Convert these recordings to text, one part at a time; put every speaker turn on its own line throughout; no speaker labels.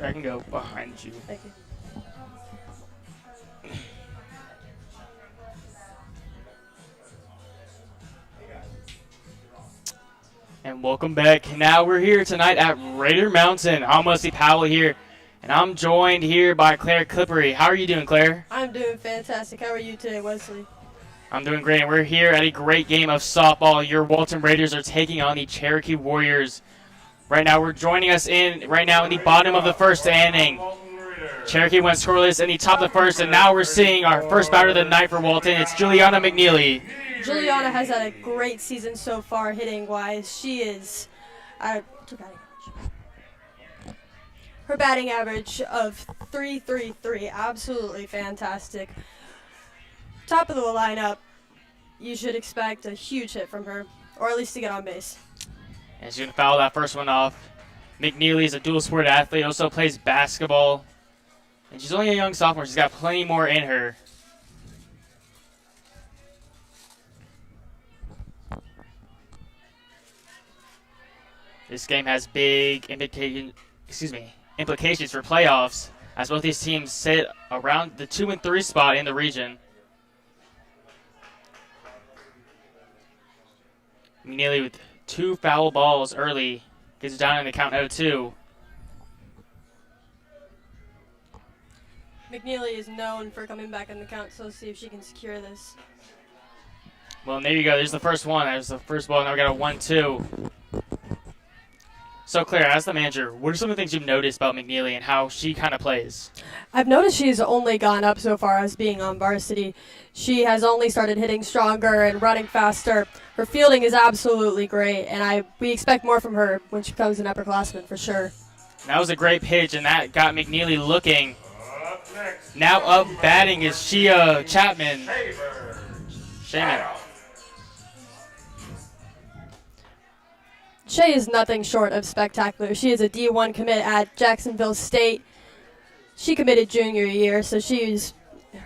I can go behind you.
Thank you.
And welcome back. Now we're here tonight at Raider Mountain. I'm Wesley Powell here, and I'm joined here by Claire Clippery. How are you doing, Claire?
I'm doing fantastic. How are you today, Wesley?
I'm doing great, and we're here at a great game of softball. Your Walton Raiders are taking on the Cherokee Warriors. Right now, we're joining us in the bottom of the first inning. Cherokee went scoreless in the top of the first, and now we're seeing our first batter of the night for Walton. It's Juliana McNeely.
Juliana has had a great season so far hitting-wise. She is her batting average of .333, absolutely fantastic. Top of the lineup, you should expect a huge hit from her, or at least to get on base.
And she's going to foul that first one off. McNeely is a dual-sport athlete, also plays basketball. And she's only a young sophomore. She's got plenty more in her. This game has big implications for playoffs, as both these teams sit around the 2 and 3 spot in the region. McNeely with 2 foul balls early gets down in the count 0-2.
McNeely is known for coming back in the count, so let's see if she can secure this.
Well, and there you go. There's the first one. There's the first ball. Now we got a 1-2. So, Claire, as the manager, what are some of the things you've noticed about McNeely and how she kind of plays?
I've noticed she's only gone up so far as being on varsity. She has only started hitting stronger and running faster. Her fielding is absolutely great, and we expect more from her when she becomes an upperclassman for sure.
That was a great pitch, and that got McNeely looking. Now up batting is Shea Chapman. Shaman.
Shea is nothing short of spectacular. She is a D1 commit at Jacksonville State. She committed junior year, so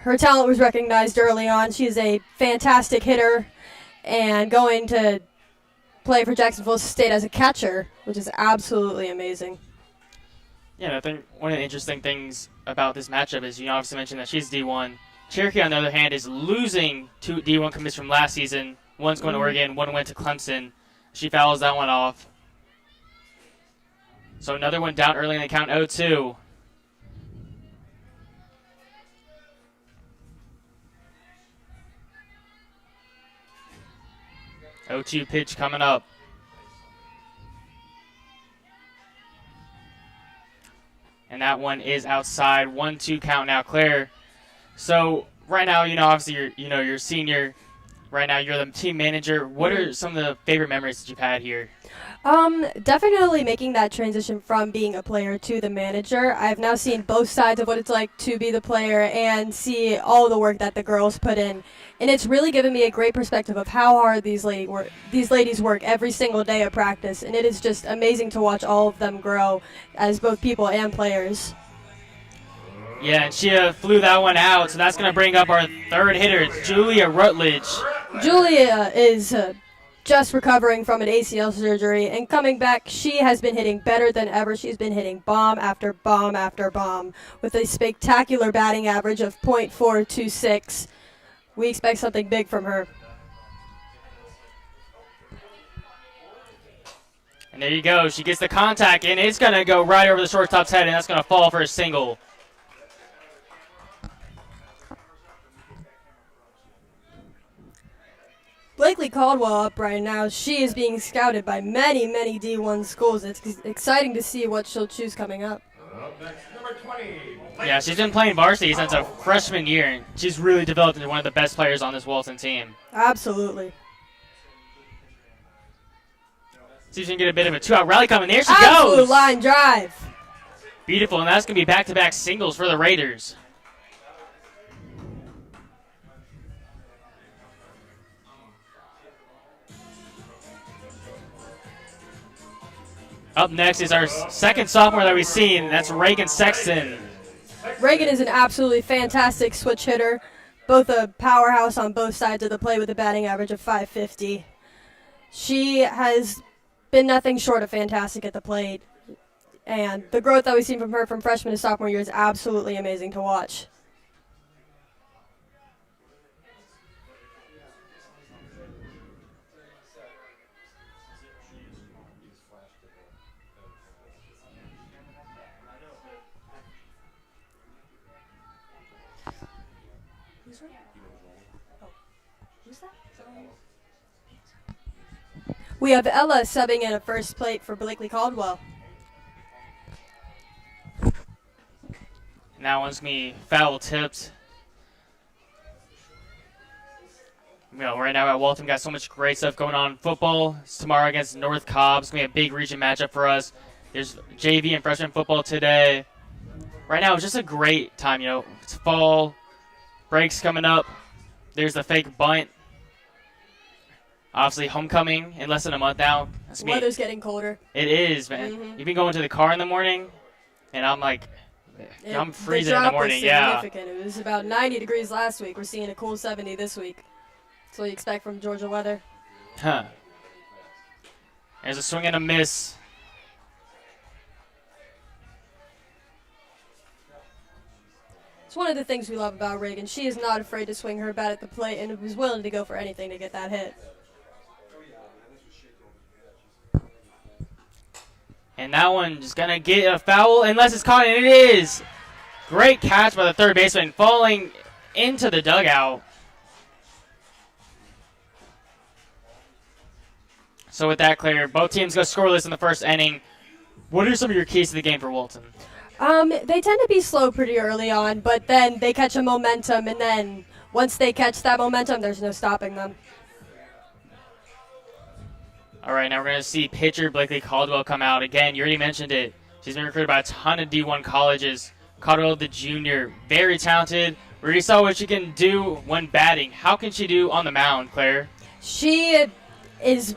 her talent was recognized early on. She is a fantastic hitter and going to play for Jacksonville State as a catcher, which is absolutely amazing.
Yeah, I think one of the interesting things about this matchup is you obviously mentioned that she's D1. Cherokee, on the other hand, is losing 2 D1 commits from last season. One's going to Oregon, one went to Clemson. She fouls that one off. So another one down early in the count, 0-2. O2 pitch coming up. And that one is outside. 1-2 count now, Claire. So right now, obviously you're senior. Right now, you're the team manager. What are some of the favorite memories that you've had here?
Definitely making that transition from being a player to the manager. I've now seen both sides of what it's like to be the player and see all the work that the girls put in. And it's really given me a great perspective of how hard these ladies work every single day of practice. And it is just amazing to watch all of them grow as both people and players.
Yeah, and she flew that one out, so that's going to bring up our third hitter. It's Julia Rutledge.
Julia is just recovering from an ACL surgery, and coming back, she has been hitting better than ever. She's been hitting bomb after bomb after bomb with a spectacular batting average of .426. We expect something big from her.
And there you go. She gets the contact, and it's going to go right over the shortstop's head, and that's going to fall for a single.
Blakely Caldwell up right now. She is being scouted by many, many D1 schools. It's exciting to see what she'll choose coming up.
Number 20.
Yeah, she's been playing varsity since her freshman year, and she's really developed into one of the best players on this Walton team.
Absolutely.
See if she can get a bit of a 2-out rally coming. There she
Absolute
goes.
line drive.
Beautiful, and that's going to be back-to-back singles for the Raiders. Up next is our second sophomore that we've seen. That's Reagan Sexton.
Reagan is an absolutely fantastic switch hitter. Both a powerhouse on both sides of the play with a batting average of .550. She has been nothing short of fantastic at the plate. And the growth that we've seen from her from freshman to sophomore year is absolutely amazing to watch. We have Ella subbing in a first plate for Blakely Caldwell.
Now one's going to be foul tipped. Right now at Walton, got so much great stuff going on in football. It's tomorrow against North Cobb. It's going to be a big region matchup for us. There's JV and freshman football today. Right now, it's just a great time. It's fall. Breaks coming up. There's the fake bunt. Obviously, homecoming in less than a month now.
The weather's getting colder.
It is, man.
Mm-hmm.
You've been going to the car in the morning, and I'm like, I'm freezing in the morning.
The drop was significant. It was about 90 degrees last week. We're seeing a cool 70 this week. That's what you expect from Georgia weather.
Huh. There's a swing and a miss.
It's one of the things we love about Reagan. She is not afraid to swing her bat at the plate and was willing to go for anything to get that hit.
And that one's going to get a foul unless it's caught, and it is. Great catch by the third baseman, falling into the dugout. So with that, Claire, both teams go scoreless in the first inning. What are some of your keys to the game for Walton?
They tend to be slow pretty early on, but then they catch a momentum, and then once they catch that momentum, there's no stopping them.
All right, now we're going to see pitcher Blakely Caldwell come out. Again, you already mentioned it. She's been recruited by a ton of D1 colleges. Caldwell, the junior, very talented. We already saw what she can do when batting. How can she do on the mound, Claire?
She is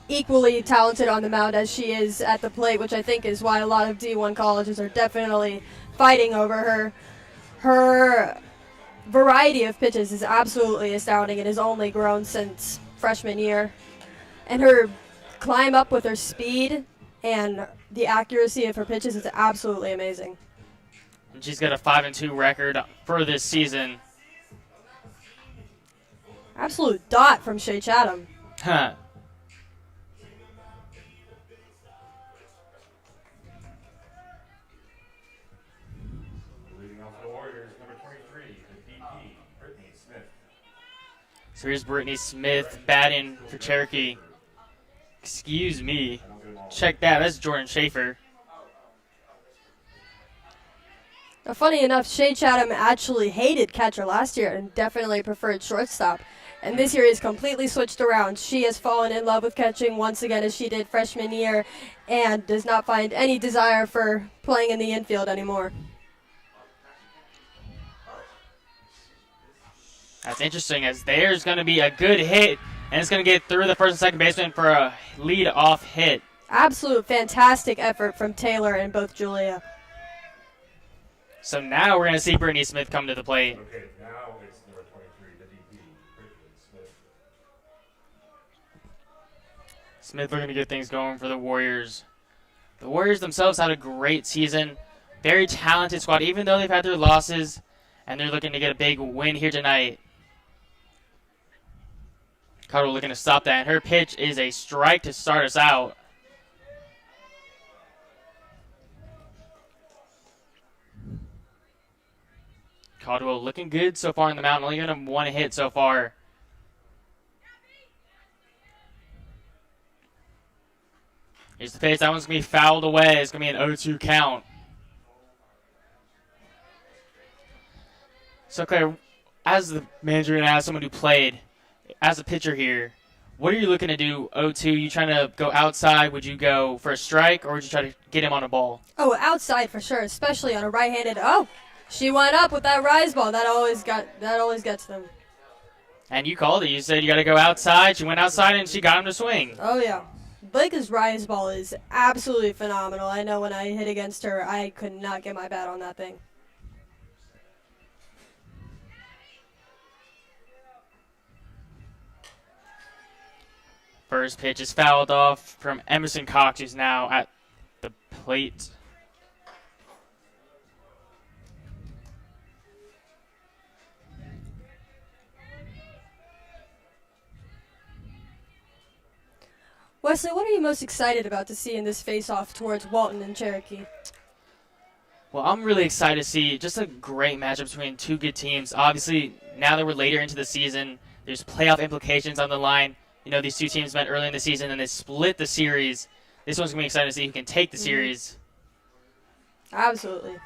equally talented on the mound as she is at the plate, which I think is why a lot of D1 colleges are definitely fighting over her. Her variety of pitches is absolutely astounding. It has only grown since freshman year. And her climb up with her speed and the accuracy of her pitches is absolutely amazing.
And she's got a 5-2 record for this season.
Absolute dot from Shea Chatham.
Huh.
Leading off the Warriors, number 23, the DP, Brittany Smith.
So here's Brittany Smith batting for Cherokee. Excuse me. Check that. That's Jordan Schaefer.
Now, funny enough, Shea Chatham actually hated catcher last year and definitely preferred shortstop. And this year he's completely switched around. She has fallen in love with catching once again as she did freshman year and does not find any desire for playing in the infield anymore.
That's interesting, as there's going to be a good hit, and it's going to get through the first and second baseman for a lead-off hit.
Absolute fantastic effort from Taylor and both Julia.
So now we're going to see Brittany Smith come to the plate.
Okay, now it's number 23, the DP, Brittany Smith.
Smith looking to get things going for the Warriors. The Warriors themselves had a great season. Very talented squad, even though they've had their losses, and they're looking to get a big win here tonight. Caldwell looking to stop that, and her pitch is a strike to start us out. Caldwell looking good so far in the mound, only got him one hit so far. Here's the pitch. That one's going to be fouled away. It's going to be an 0-2 count. So, Claire, as the manager and as someone who played, as a pitcher here, what are you looking to do 0-2? You trying to go outside? Would you go for a strike, or would you try to get him on a ball?
Oh, outside for sure, especially on a right-handed. Oh, she went up with that rise ball. That always gets them.
And you called it. You said you got to go outside. She went outside, and she got him to swing.
Oh, yeah. Blake's rise ball is absolutely phenomenal. I know when I hit against her, I could not get my bat on that thing.
First pitch is fouled off from Emerson Cox, who's now at the plate.
Wesley, what are you most excited about to see in this face-off towards Walton and Cherokee?
Well, I'm really excited to see just a great matchup between two good teams. Obviously, now that we're later into the season, there's playoff implications on the line. You know, these two teams met early in the season and they split the series. This one's going to be exciting to see who can take the series.
Absolutely.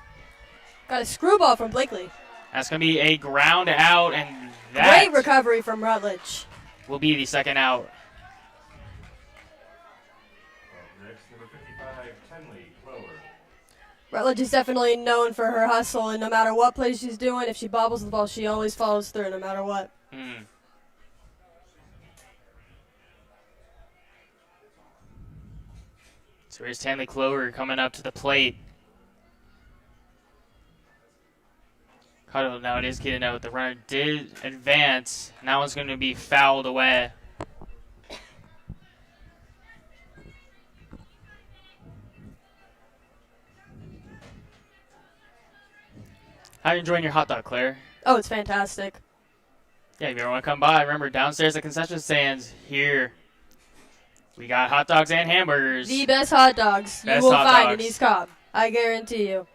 Got a screwball from Blakely.
That's going to be a ground out, and that
Great recovery from Rutledge.
will be the second out.
Next, number 55, Tenley Clover.
Rutledge is definitely known for her hustle, and no matter what play she's doing, if she bobbles the ball, she always follows through no matter what.
So here's Tenley Clover coming up to the plate. Now it is getting out. The runner did advance. And that one's going to be fouled away. How are you enjoying your hot dog, Claire?
Oh, it's fantastic.
Yeah, if you ever want to come by, remember downstairs at concession stands here. We got hot dogs and hamburgers.
The best hot dogs
Best
you will
hot
find
dogs.
in East Cobb. I guarantee you.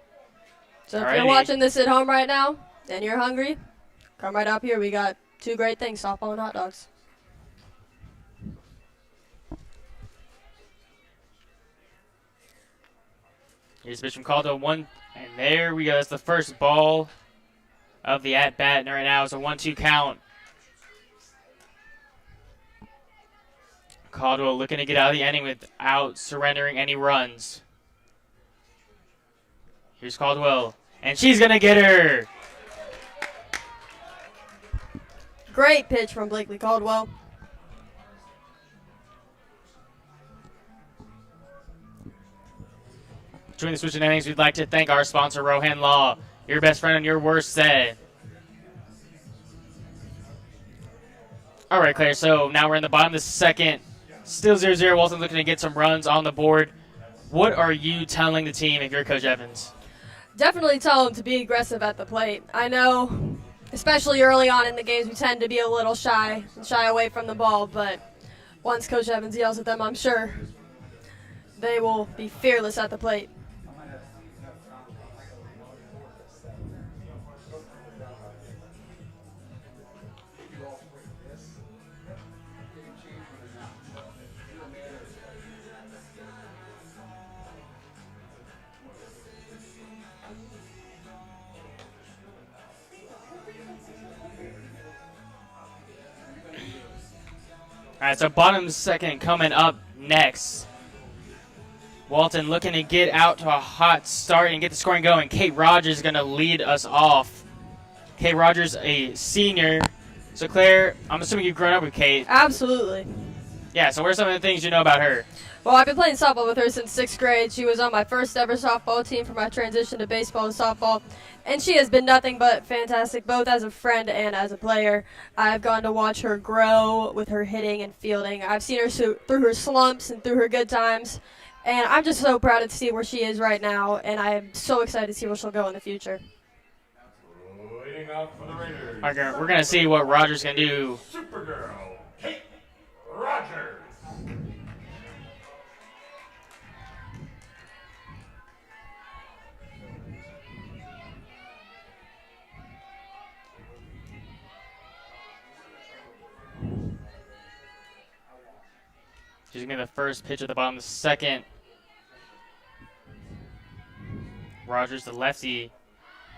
So if
Alrighty.
you're watching this at home right now and you're hungry, come right up here. We got two great things, softball and hot dogs.
Here's pitch from Caldwell, one, and there we go. That's the first ball of the at-bat, and right now it's a 1-2 count. Caldwell looking to get out of the inning without surrendering any runs. Here's Caldwell, and she's going to get her.
Great pitch from Blakely Caldwell.
Between the switch and innings, we'd like to thank our sponsor, Rohan Law, your best friend on your worst day. All right, Claire, so now we're in the bottom of the second. Still 0-0. Walton looking to get some runs on the board. What are you telling the team if you're Coach Evans?
Definitely tell them to be aggressive at the plate. I know, especially early on in the games, we tend to be a little shy away from the ball, but once Coach Evans yells at them, I'm sure they will be fearless at the plate.
All right, so bottom second coming up next. Walton looking to get out to a hot start and get the scoring going. Kate Rogers is going to lead us off. Kate Rogers, a senior. So, Claire, I'm assuming you've grown up with Kate.
Absolutely.
Yeah, so what are some of the things you know about her?
Well, I've been playing softball with her since 6th grade. She was on my first ever softball team for my transition to baseball and softball, and she has been nothing but fantastic, both as a friend and as a player. I've gone to watch her grow with her hitting and fielding. I've seen her through her slumps and through her good times, and I'm just so proud to see where she is right now, and I'm so excited to see where she'll go in the future.
Leading off for the Raiders.
Okay, we're going to see what Rogers can do.
Supergirl, Kate Rogers.
She's going to be the first pitch at the bottom of the second. Rogers, the lefty,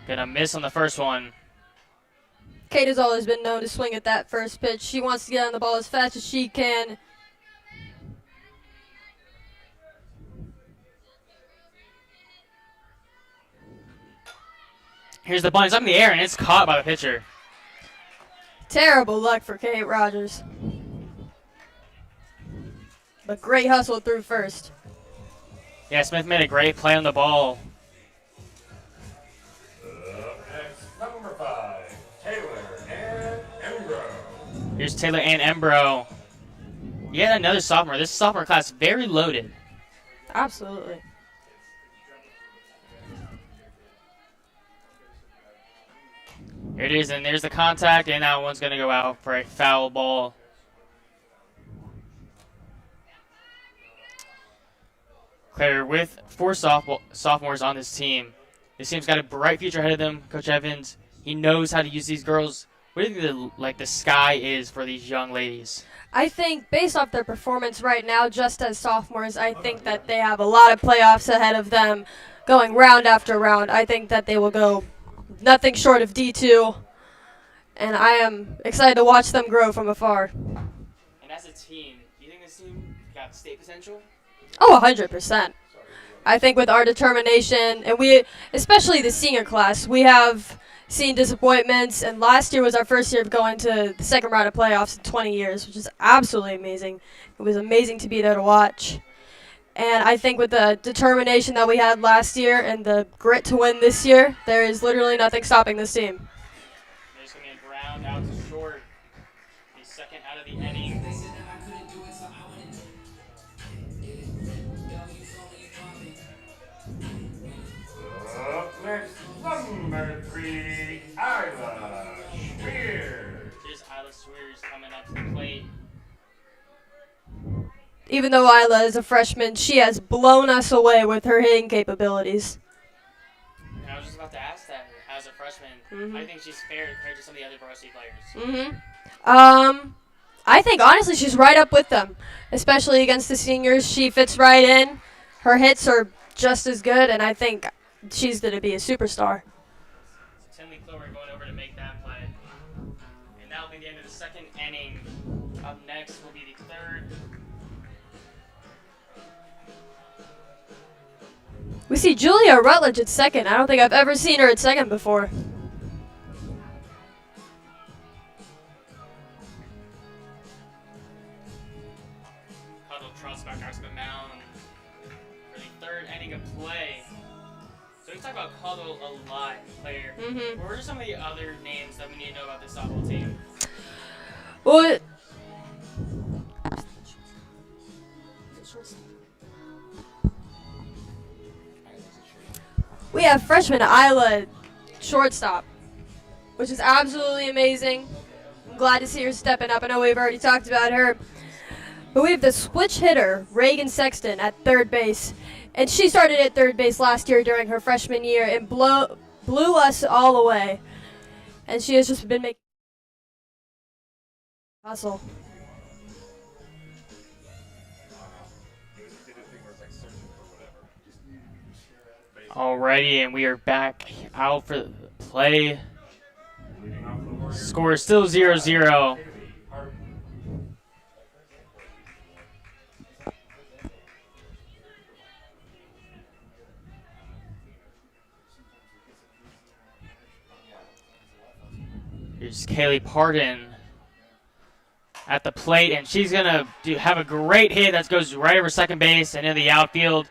going to miss on the first one.
Kate has always been known to swing at that first pitch. She wants to get on the ball as fast as she can.
Here's the bunt. It's up in the air, and it's caught by the pitcher.
Terrible luck for Kate Rogers. But great hustle through first.
Yeah, Smith made a great play on the ball.
Next, number 5, Taylor and Embro.
Here's Taylor and Embro. Yet another sophomore. This sophomore class very loaded.
Absolutely.
Here it is, and there's the contact, and that one's going to go out for a foul ball. Claire, with four sophomores on this team, this team's got a bright future ahead of them. Coach Evans, he knows how to use these girls. What do you think the sky is for these young ladies?
I think based off their performance right now, just as sophomores, I think that they have a lot of playoffs ahead of them going round after round. I think that they will go nothing short of D2, and I am excited to watch them grow from afar.
And as a team, do you think this team got state potential?
Oh, 100%. I think with our determination, and we, especially the senior class, we have seen disappointments, and last year was our first year of going to the second round of playoffs in 20 years, which is absolutely amazing. It was amazing to be there to watch. And I think with the determination that we had last year and the grit to win this year, there is literally nothing stopping this team.
There's going to be a ground out to short. The second out of the inning.
Up next, number 3, Isla Schweer.
Here's Isla Swears coming up to the plate.
Even though Isla is a freshman, she has blown us away with her hitting capabilities.
And I was just about to ask that. As a freshman, I think she's fair compared to some of the other varsity players.
I think honestly she's right up with them, especially against the seniors. She fits right in. Her hits are just as good, and I think she's going to be a superstar.
So Tinley Clover going over to make that play. And that'll be the end of the second inning. Up next will be the third.
We see Julia Rutledge at second. I don't think I've ever seen her at second before.
Huddle Trust back out to the mound for the third inning of play. So we talk about Huddle a lot, Claire. What are some of the other names that we need to know about this softball team?
Well, we have freshman Isla shortstop, which is absolutely amazing. I'm glad to see her stepping up. I know we've already talked about her. But we have the switch hitter, Reagan Sexton, at third base. And she started at third base last year during her freshman year and blew us all away. And she has just been making hustle.
Alrighty, and we are back out for the play. Score is still 0-0. Here's Kaylee Pardon at the plate, and she's going to have a great hit that goes right over second base and in the outfield.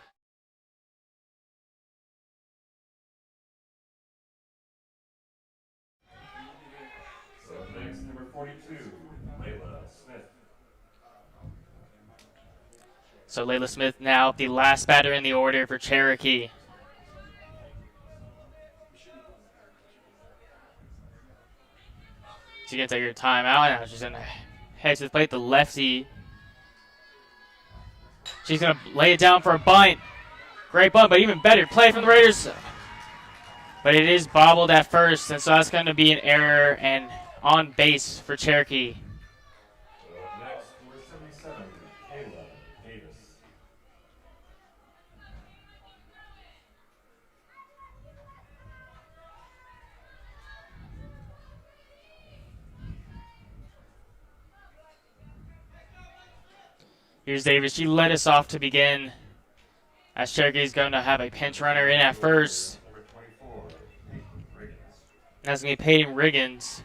So next, number 42, Layla Smith.
So Layla Smith now the last batter in the order for Cherokee. She's going to take her time out. Now she's going to head to the plate, the lefty. She's going to lay it down for a bunt. Great bunt, but even better play from the Raiders. But it is bobbled at first, and so that's going to be an error and on base for Cherokee.
So next, number 77, Kayla Davis.
Here's Davis. She led us off to begin, as Cherokee's going to have a pinch runner in at first.
Number 24, Riggins.
That's going to be Peyton Riggins.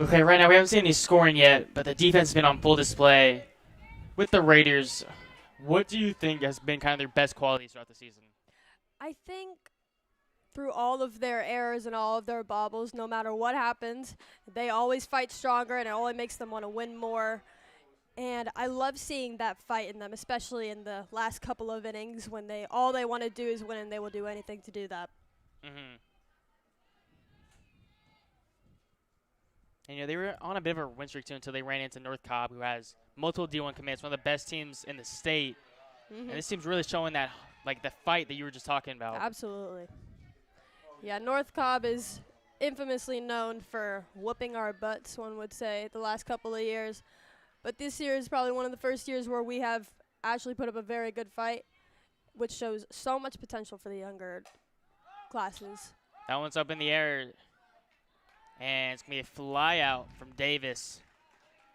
Okay, right now we haven't seen any scoring yet, but the defense has been on full display. With the Raiders, what do you think has been kind of their best qualities throughout the season?
I think through all of their errors and all of their bobbles, no matter what happens, they always fight stronger, and it only makes them want to win more. And I love seeing that fight in them, especially in the last couple of innings when all they want to do is win, and they will do anything to do that.
And, they were on a bit of a win streak, too, until they ran into North Cobb, who has multiple D1 commits, one of the best teams in the state. And this team's really showing that, the fight that you were just talking about.
Absolutely. Yeah, North Cobb is infamously known for whooping our butts, one would say, the last couple of years. But this year is probably one of the first years where we have actually put up a very good fight, which shows so much potential for the younger classes.
That one's up in the air. And it's going to be a fly out from Davis.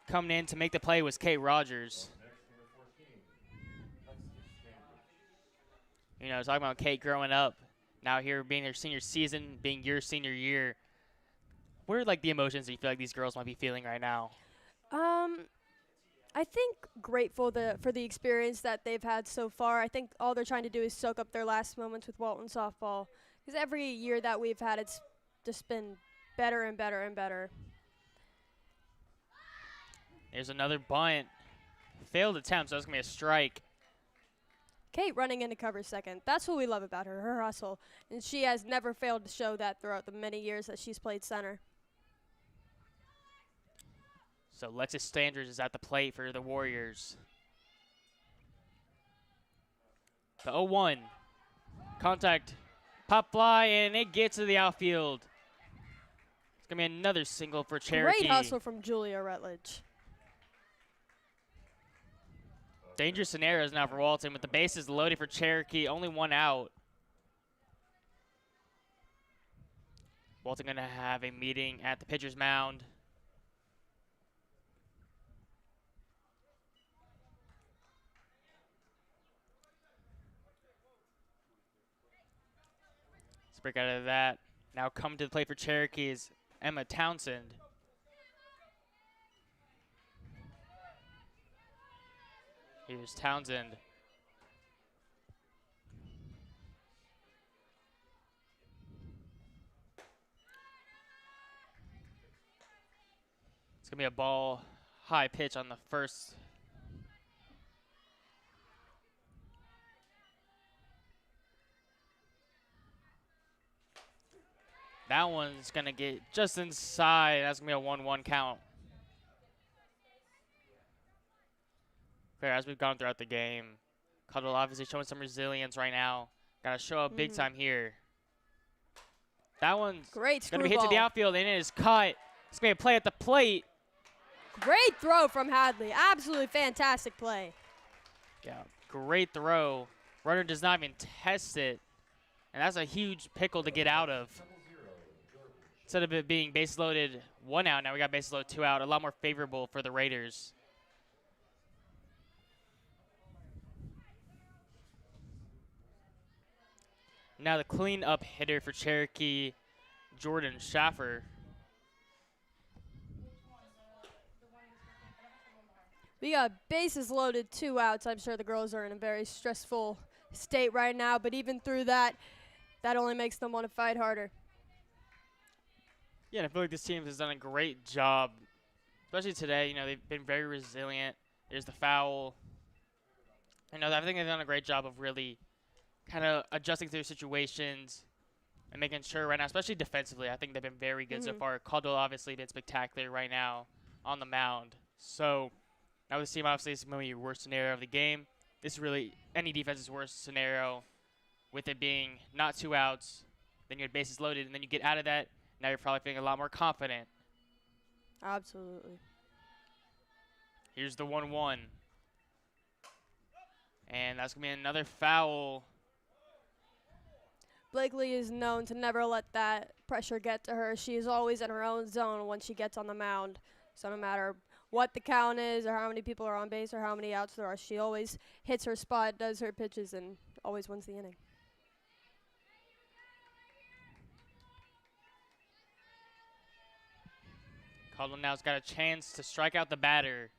Coming in to make the play was Kate Rogers. Talking about Kate growing up, now here being her senior season, being your senior year. What are the emotions that you feel like these girls might be feeling right now?
I think grateful for the experience that they've had so far. I think all they're trying to do is soak up their last moments with Walton softball, because every year that we've had, it's just been better and better and better.
There's another bunt. Failed attempt, so that's going to be a strike.
Kate running into cover second. That's what we love about her hustle. And she has never failed to show that throughout the many years that she's played center.
So Alexis Standers is at the plate for the Warriors. The 0-1. Contact. Pop fly, and it gets to the outfield. It's going to be another single for Cherokee.
Great hustle from Julia Rutledge.
Dangerous scenarios now for Walton with the bases loaded for Cherokee. Only one out. Walton going to have a meeting at the pitcher's mound. Let's break out of that. Now coming to the plate for Cherokee is Emma Townsend. Here's Townsend. It's going to be a ball high pitch on the first. That one's going to get just inside. That's going to be a 1-1 count. As we've gone throughout the game, Caldwell obviously showing some resilience right now. Got to show up big time here. That one's going to be hit to the outfield, and it is caught. It's going to be a play at the plate.
Great throw from Hadley. Absolutely fantastic play.
Yeah, great throw. Runner does not even test it, and that's a huge pickle to get out of. Instead of it being base loaded 1 out, now we got base loaded 2 out. A lot more favorable for the Raiders. Now the clean-up hitter for Cherokee, Jordan Schaffer.
We got bases loaded, 2 outs. I'm sure the girls are in a very stressful state right now, but even through that, that only makes them want to fight harder.
Yeah, and I feel like this team has done a great job, especially today. They've been very resilient. There's the foul. I think they've done a great job of really kind of adjusting to their situations and making sure right now, especially defensively, I think they've been very good so far. Caldwell obviously been spectacular right now on the mound. So now this team obviously is maybe your worst scenario of the game. This is really any defense's worst scenario, with it being not 2 outs, then your bases loaded, and then you get out of that. Now you're probably feeling a lot more confident.
Absolutely.
Here's the 1-1. And that's going to be another foul.
Blakely is known to never let that pressure get to her. She is always in her own zone when she gets on the mound. So no matter what the count is or how many people are on base or how many outs there are, she always hits her spot, does her pitches, and always wins the inning.
Caldwell now's got a chance to strike out the batter.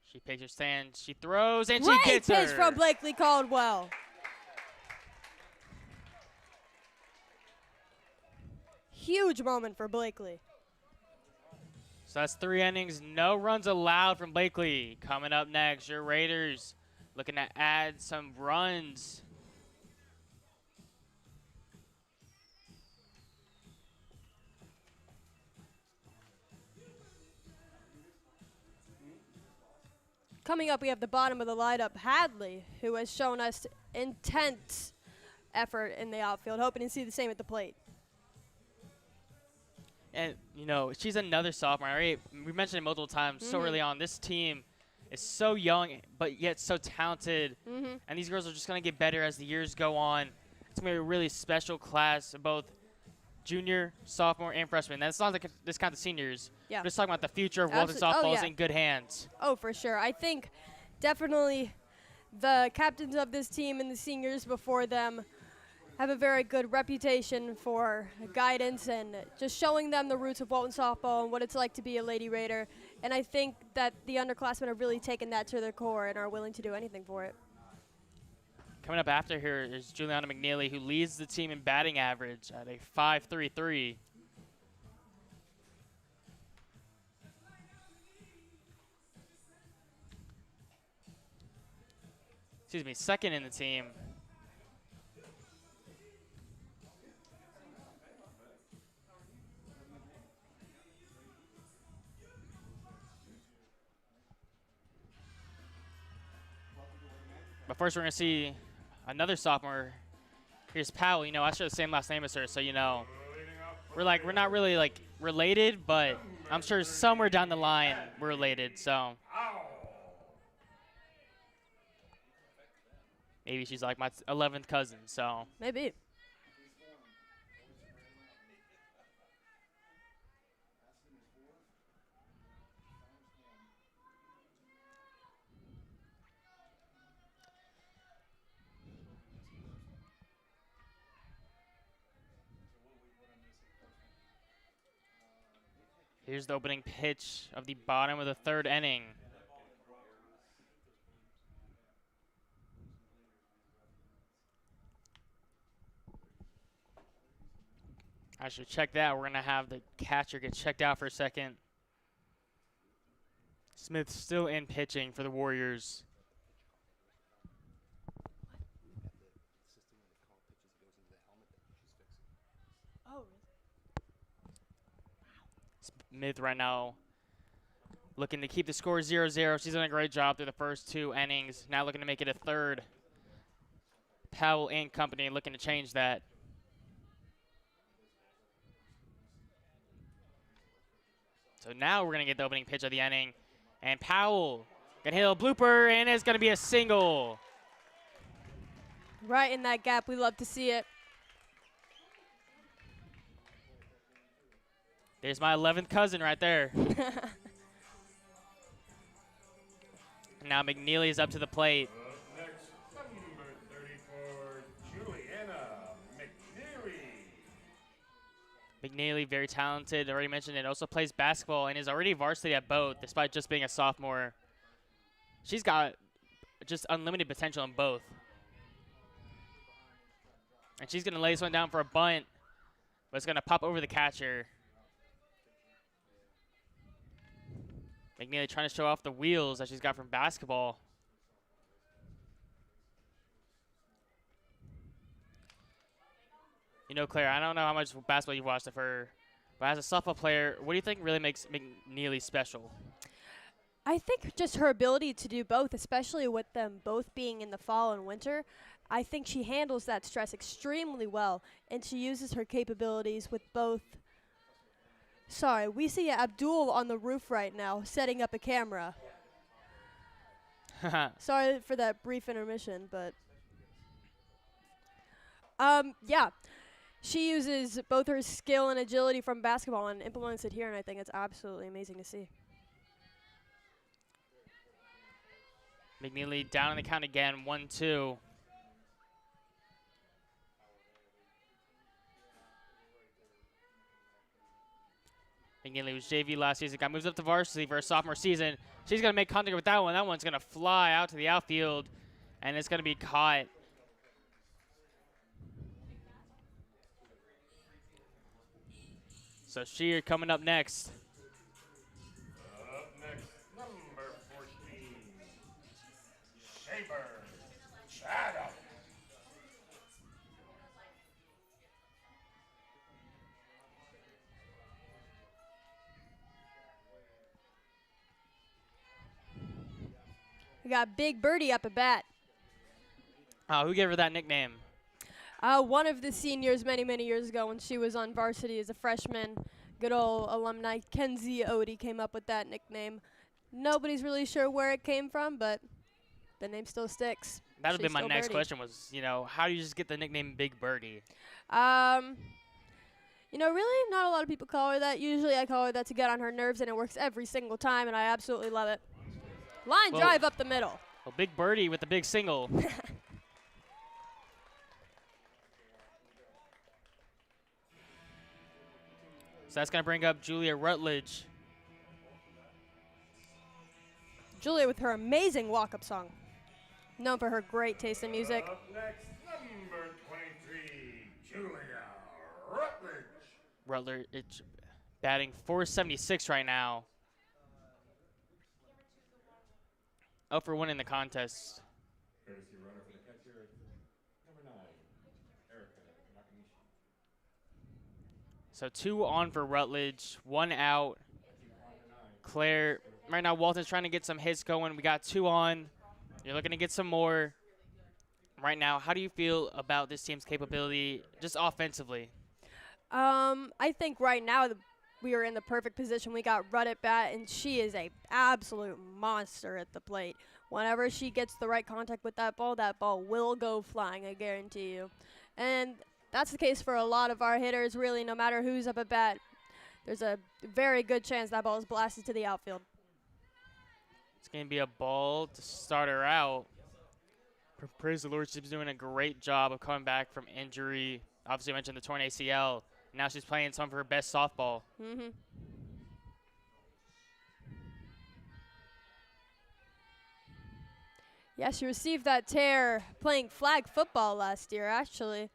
She takes her stand, she throws, and she gets her.
Great pitch from Blakely Caldwell. Huge moment for Blakely.
So that's 3 innings, no runs allowed from Blakely. Coming up next, your Raiders looking to add some runs.
Coming up, we have the bottom of the lineup, Hadley, who has shown us intense effort in the outfield, hoping to see the same at the plate.
And, you know, she's another sophomore. We mentioned it multiple times so early on. This team is so young, but yet so talented. And these girls are just going to get better as the years go on. It's going to be a really special class of both junior, sophomore, and freshman. That's not like this kind of seniors.
Yeah.
We're just talking about the future of Walton softball is in good hands.
Oh, for sure. I think definitely the captains of this team and the seniors before them have a very good reputation for guidance and just showing them the roots of Walton softball and what it's like to be a Lady Raider. And I think that the underclassmen have really taken that to their core and are willing to do anything for it.
Coming up after here is Juliana McNeely, who leads the team in batting average at a .533. Excuse me, second in the team. But first, we're going to see another sophomore. Here's Powell. You know, I share the same last name as her, so, you know, we're not really, like, related, but I'm sure somewhere down the line we're related, so. Maybe she's like my 11th cousin, so.
Maybe.
Here's the opening pitch of the bottom of the third inning. I should check that. We're going to have the catcher get checked out for a second. Smith still in pitching for the Warriors.
Oh,
Smith right now looking to keep the score 0-0. She's done a great job through the first two innings. Now looking to make it a third. Powell and company looking to change that. So now we're going to get the opening pitch of the inning. And Powell going to hit a blooper, and it's going to be a single.
right in that gap. We love to see it.
There's my 11th cousin right there. Now McNeely is up to the plate.
Up next, number 34, Juliana McNeely.
McNeely, very talented. Already mentioned it. Also plays basketball and is already varsity at both, despite just being a sophomore. She's got just unlimited potential in both. And she's going to lay this one down for a bunt, but it's going to pop over the catcher. McNeely trying to show off the wheels that she's got from basketball. You know, Claire, I don't know how much basketball you've watched of her, but as a softball player, what do you think really makes McNeely special?
I think just her ability to do both, especially with them both being in the fall and winter, I think she handles that stress extremely well, and she uses her capabilities with both. Sorry, we see Abdul on the roof right now setting up a camera. Sorry for that brief intermission, but yeah. She uses both her skill and agility from basketball and implements it here, and I think it's absolutely amazing to see.
McNeely down on the count again, 1-2. McNeely was JV last season, got moved up to varsity for her sophomore season. She's going to make contact with that one. That one's going to fly out to the outfield, and it's going to be caught. So Shear coming up next.
Up next, number 14, Shaper Shadow.
We got Big Birdie up at bat.
Who gave her that nickname?
One of the seniors many years ago when she was on varsity as a freshman. Good old alumni Kenzie Odie came up with that nickname. Nobody's really sure where it came from, but the name still sticks.
That would have
She's
been my
still
next
Birdie.
question was, how do you just get the nickname Big Birdie?
Really not a lot of people call her that. Usually I call her that to get on her nerves, and it works every single time, and I absolutely love it. Line
Well-
drive up the middle.
Well, Big Birdie with the big single. So that's going to bring up Julia Rutledge.
Julia with her amazing walk-up song. Known for her great taste in music.
Up next, number 23, Julia Rutledge.
Rutledge batting .476 right now. Oh, for winning the contest.
Courtesy runner for the catcher, number 9, Erica Nakanishi.
So 2 on for Rutledge, 1 out. Claire, right now Walton's trying to get some hits going. We got 2 on. You're looking to get some more. Right now, how do you feel about this team's capability just offensively?
I think right now we are in the perfect position. We got Rudd at bat, and she is a absolute monster at the plate. Whenever she gets the right contact with that ball will go flying, I guarantee you. And that's the case for a lot of our hitters, really, no matter who's up at bat. There's a very good chance that ball is blasted to the outfield.
It's going to be a ball to start her out. Praise the Lord, she's doing a great job of coming back from injury. Obviously, I mentioned the torn ACL. Now she's playing some of her best softball.
Mm-hmm. Yeah, she received that tear playing flag football last year, actually.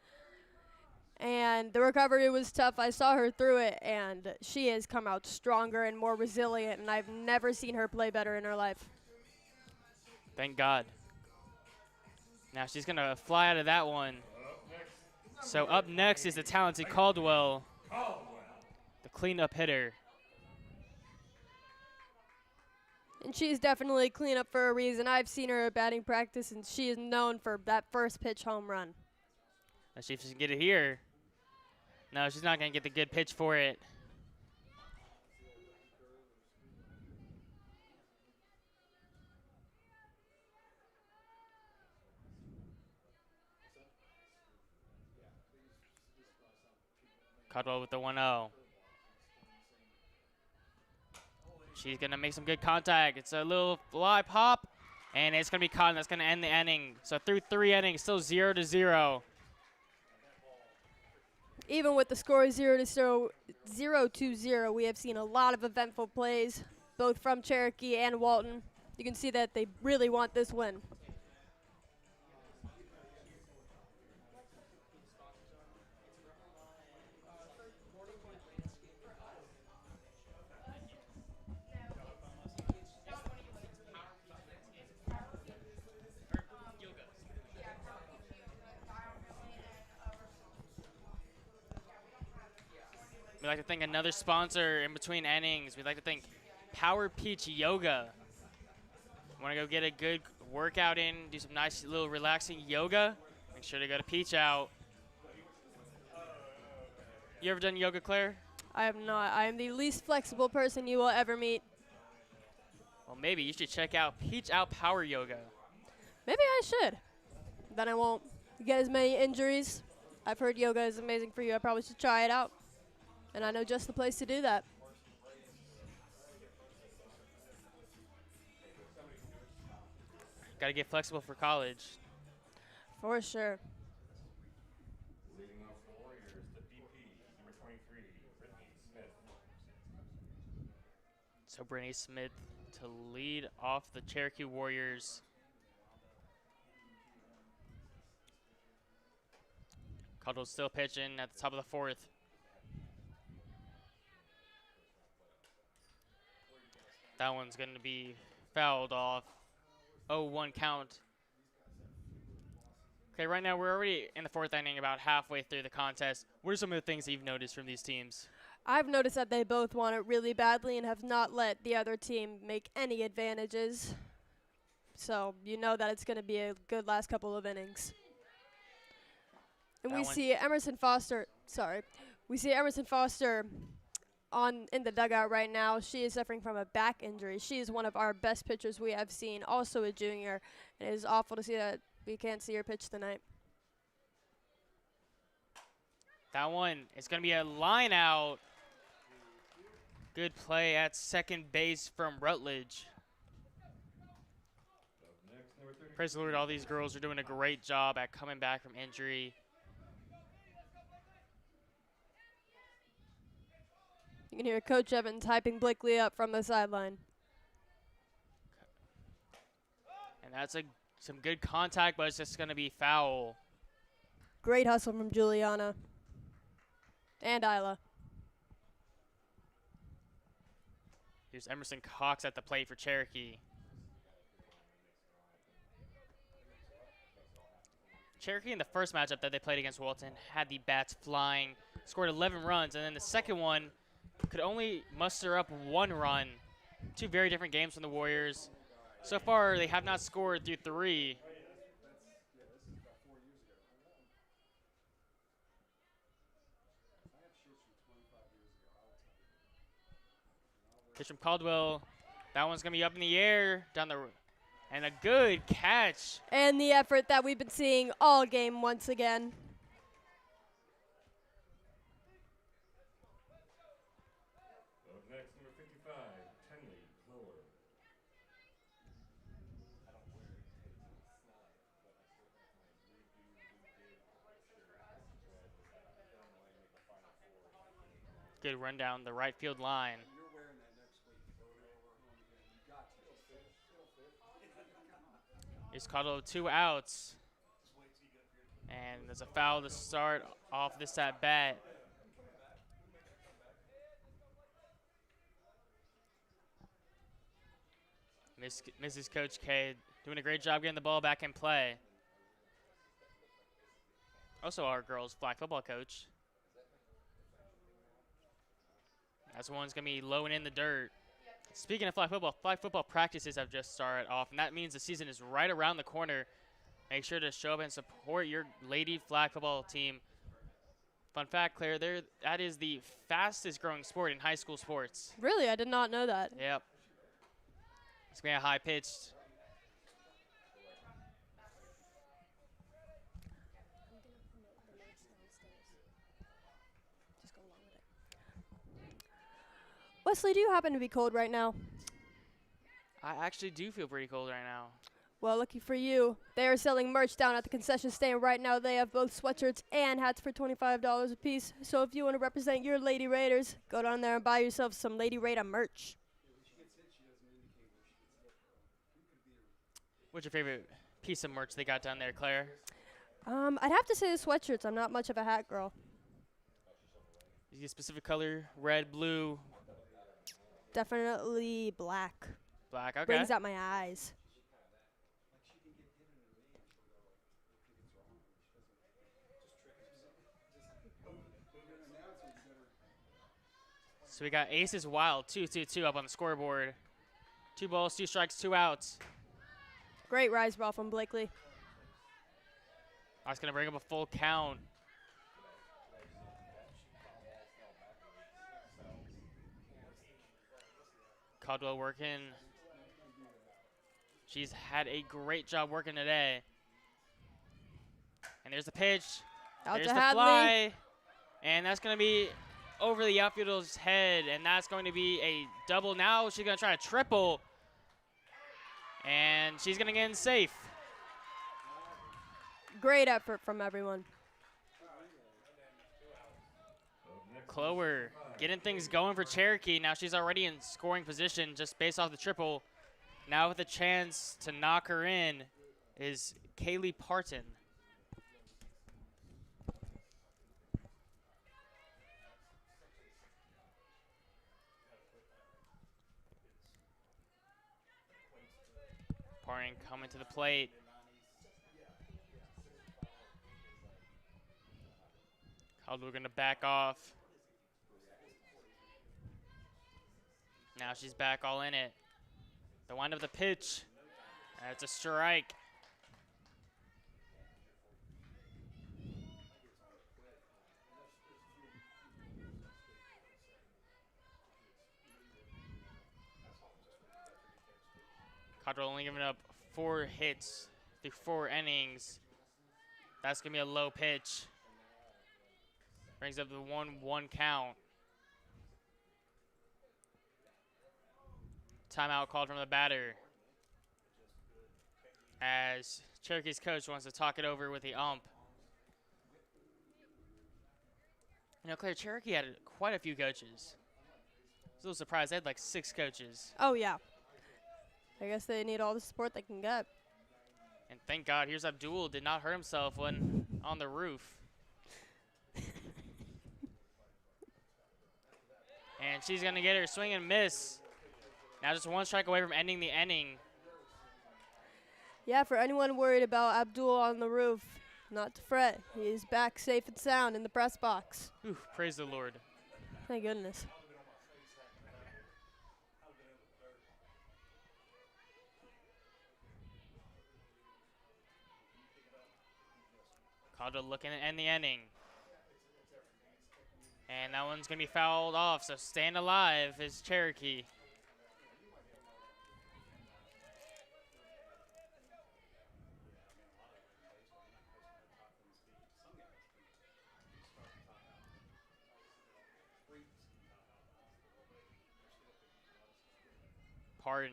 And the recovery was tough. I saw her through it, and she has come out stronger and more resilient, and I've never seen her play better in her life.
Thank God. Now she's going to fly out of that one. So up next is the talented Caldwell, the cleanup hitter.
And she's definitely clean up for a reason. I've seen her at batting practice, and she is known for that first pitch home run.
Let's see if she can get it here. No, she's not going to get the good pitch for it. Caldwell with the 1-0. She's going to make some good contact. It's a little fly pop, and it's going to be caught, and that's going to end the inning. So through 3 innings, still 0-0.
Even with the score 0-0, we have seen a lot of eventful plays, both from Cherokee and Walton. You can see that they really want this win.
We'd like to thank another sponsor in between innings. We'd like to thank Power Peach Yoga. Want to go get a good workout in, do some nice little relaxing yoga? Make sure to go to Peach Out. You ever done yoga, Claire?
I have not. I am the least flexible person you will ever meet.
Well, maybe you should check out Peach Out Power Yoga.
Maybe I should. Then I won't get as many injuries. I've heard yoga is amazing for you. I probably should try it out. And I know just the place to do that.
Got to get flexible for college.
For sure.
Leading off the Warriors, the DP, number 23, Brittany Smith.
So Brittany Smith to lead off the Cherokee Warriors. Caldwell's still pitching at the top of the 4th. That one's going to be fouled off. 0-1 count. Okay, right now we're already in the 4th inning, about halfway through the contest. What are some of the things that you've noticed from these teams?
I've noticed that they both want it really badly and have not let the other team make any advantages. So you know that it's going to be a good last couple of innings. And
That
we
one-
see Emerson Foster. Sorry, we see Emerson Foster in the dugout right now. She is suffering from a back injury. She is one of our best pitchers we have seen, also a junior. And it is awful to see that we can't see her pitch tonight.
That one is going to be a line out. Good play at second base from Rutledge.
Up next, number 30.
Praise the Lord, all these girls are doing a great job at coming back from injury.
You can hear Coach Evans hyping Blakely up from the sideline.
And that's some good contact, but it's just going to be foul.
Great hustle from Juliana and Isla.
Here's Emerson Cox at the plate for Cherokee. Cherokee in the first matchup that they played against Walton had the bats flying, scored 11 runs, and then the second one could only muster up 1 run. 2 very different games from the Warriors. So far, they have not scored through 3. Pitch from Caldwell. That one's going to be up in the air down the, and a good catch.
And the effort that we've been seeing all game once again.
Up next, number 55, Tenley Lower.
Good run down the right field line. He's Caldwell 2 outs. And there's a foul to start off this at bat. Mrs. Coach K doing a great job getting the ball back in play. Also our girls' flag football coach. That's one's going to be low and in the dirt. Speaking of flag football practices have just started off, and that means the season is right around the corner. Make sure to show up and support your lady flag football team. Fun fact, Claire, that is the fastest growing sport in high school sports.
Really? I did not know that.
Yep. It's going to be a high pitched.
Wesley, do you happen to be cold right now?
I actually do feel pretty cold right now.
Well, lucky for you, they are selling merch down at the concession stand right now. They have both sweatshirts and hats for $25 a piece. So if you want to represent your Lady Raiders, go down there and buy yourself some Lady Raider merch.
What's your favorite piece of merch they got down there, Claire?
I'd have to say the sweatshirts. I'm not much of a hat girl.
Is it a specific color? Red, blue,
Definitely black.
black? Okay.
Brings out my eyes.
So we got Aces Wild, 2-2-2 up on the scoreboard. 2 balls, 2 strikes, 2 outs.
Great rise ball from Blakely.
That's going to bring up a full count. Caldwell working. She's had a great job working today. And there's the pitch.
Out
There's
to
the
Hadley.
fly. And that's going to be over the outfielder's head. And that's going to be a double. Now she's going to try a triple. And she's going to get in safe.
Great effort from everyone.
Clower getting things going for Cherokee. Now she's already in scoring position just based off the triple. Now with a chance to knock her in is Kaylee Parton. Parton coming to the plate. Caldwell going to back off. Now she's back all in it. The wind of the pitch. That's a strike. Cottrell only giving up 4 hits through 4 innings. That's going to be a low pitch. Brings up the 1-1 count. Timeout called from the batter, as Cherokee's coach wants to talk it over with the ump. You know, Claire, Cherokee had quite a few coaches. I was a little surprised. They had like 6 coaches.
Oh, yeah. I guess they need all the support they can get.
And thank God, here's Abdul. Did not hurt himself when on the roof. And she's going to get her swing and miss. Now just 1 strike away from ending the inning.
Yeah, for anyone worried about Abdul on the roof, not to fret. He is back safe and sound in the press box.
Ooh, praise the Lord.
Thank goodness.
Caldwell looking to end the inning. And that one's going to be fouled off, so stand alive is Cherokee. Pardon.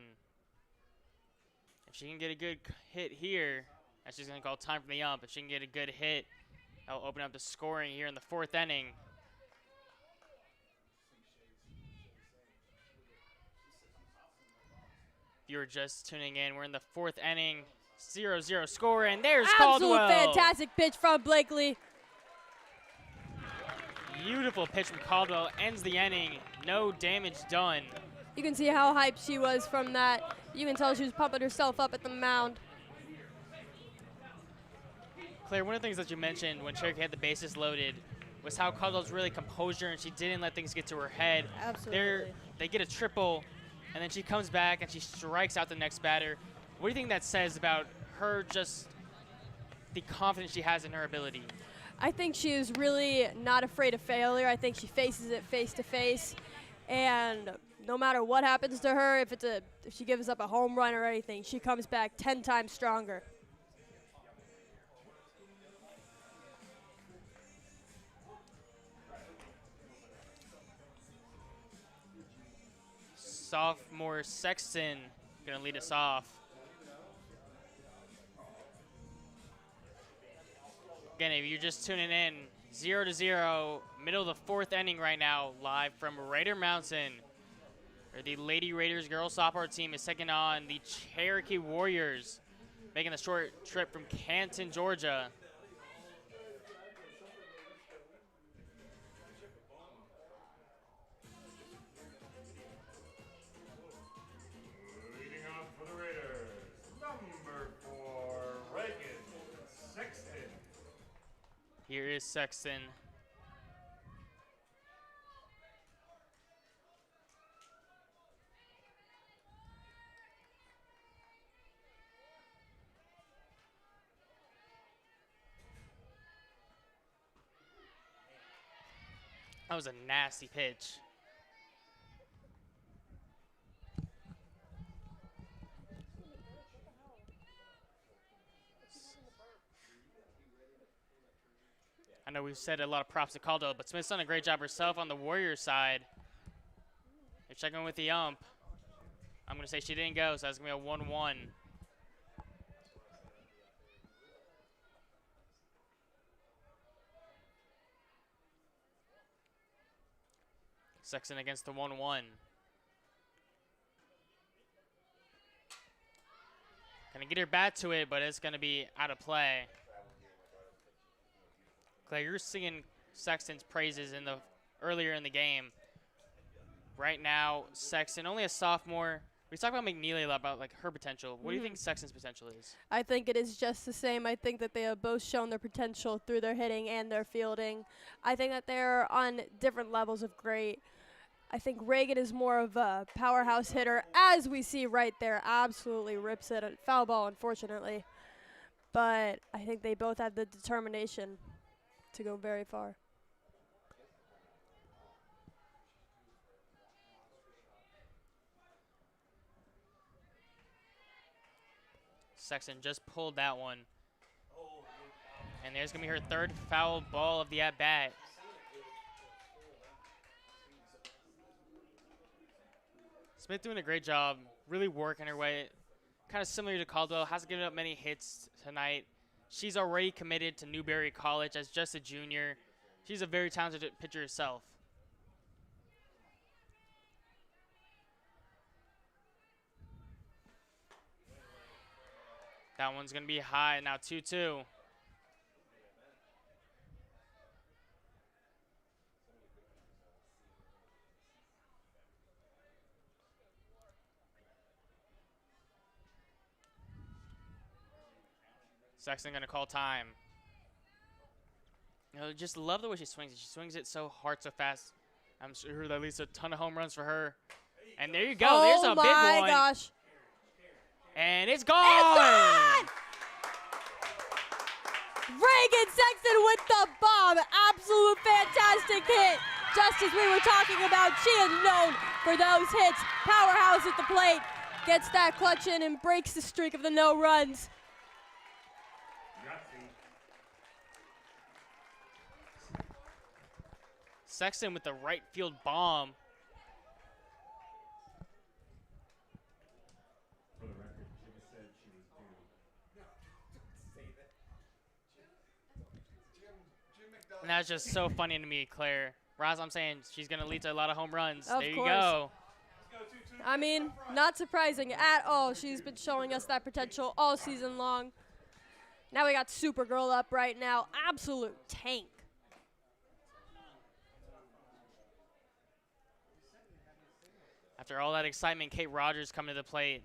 If she can get a good hit here, that's just going to call time from the ump. If she can get a good hit, that'll open up the scoring here in the 4th inning. If you were just tuning in, we're in the 4th inning, 0-0 score, and there's
Absolute
Caldwell.
fantastic pitch from Blakely.
Beautiful pitch from Caldwell, ends the inning, no damage done.
You can see how hyped she was from that. You can tell she was pumping herself up at the mound.
Claire, one of the things that you mentioned when Cherokee had the bases loaded was how Caldwell's really composure and she didn't let things get to her head.
Absolutely.
They get a triple, and then she comes back and she strikes out the next batter. What do you think that says about her, just the confidence she has in her ability?
I think she is really not afraid of failure. I think she faces it face to face, and no matter what happens to her, if she gives up a home run or anything, she comes back 10 times stronger.
Sophomore Sexton gonna lead us off. Again, if you're just tuning in, 0-0, middle of the 4th inning right now, live from Raider Mountain, where the Lady Raiders girls softball team is taking on the Cherokee Warriors, making the short trip from Canton, Georgia.
Leading off for the Raiders, number 4, Reagan Sexton.
Here is Sexton. That was a nasty pitch. I know we've said a lot of props to Caldwell, but Smith's done a great job herself on the Warriors side. They're checking with the ump. I'm going to say she didn't go, so that's going to be a 1-1. Sexton against the 1-1. Gonna get her bat to it, but it's gonna be out of play. Clay, you're singing Sexton's praises earlier in the game. Right now, Sexton, only a sophomore. We talked about McNeely a lot, about like her potential. What do you think Sexton's potential is?
I think it is just the same. I think that they have both shown their potential through their hitting and their fielding. I think that they're on different levels of great. I think Reagan is more of a powerhouse hitter, as we see right there. Absolutely rips it. A foul ball, unfortunately. But I think they both have the determination to go very far.
Sexton just pulled that one. And there's going to be her third foul ball of the at-bat. Smith doing a great job, really working her way. Kind of similar to Caldwell, hasn't given up many hits tonight. She's already committed to Newberry College as just a junior. She's a very talented pitcher herself. That one's going to be high, now 2-2. Sexton going to call time. You know, just love the way she swings it. She swings it so hard, so fast. I'm sure that leads to a ton of home runs for her. And there you go.
Oh
There's a big one.
my gosh.
And it's gone.
It's gone! Reagan Sexton with the bomb. Absolute fantastic hit. Just as we were talking about, she is known for those hits. Powerhouse at the plate. Gets that clutch in and breaks the streak of the no runs.
Sexton with the right field bomb.
For the record, Jimmy said she was due.
And that's just so funny to me, Claire. Roz, I'm saying she's going to lead to a lot of home runs.
Of
there you
course.
go.
I mean, not surprising at all. She's been showing us that potential all season long. Now we got Supergirl up right now. Absolute tank.
After all that excitement, Kate Rogers coming to the plate.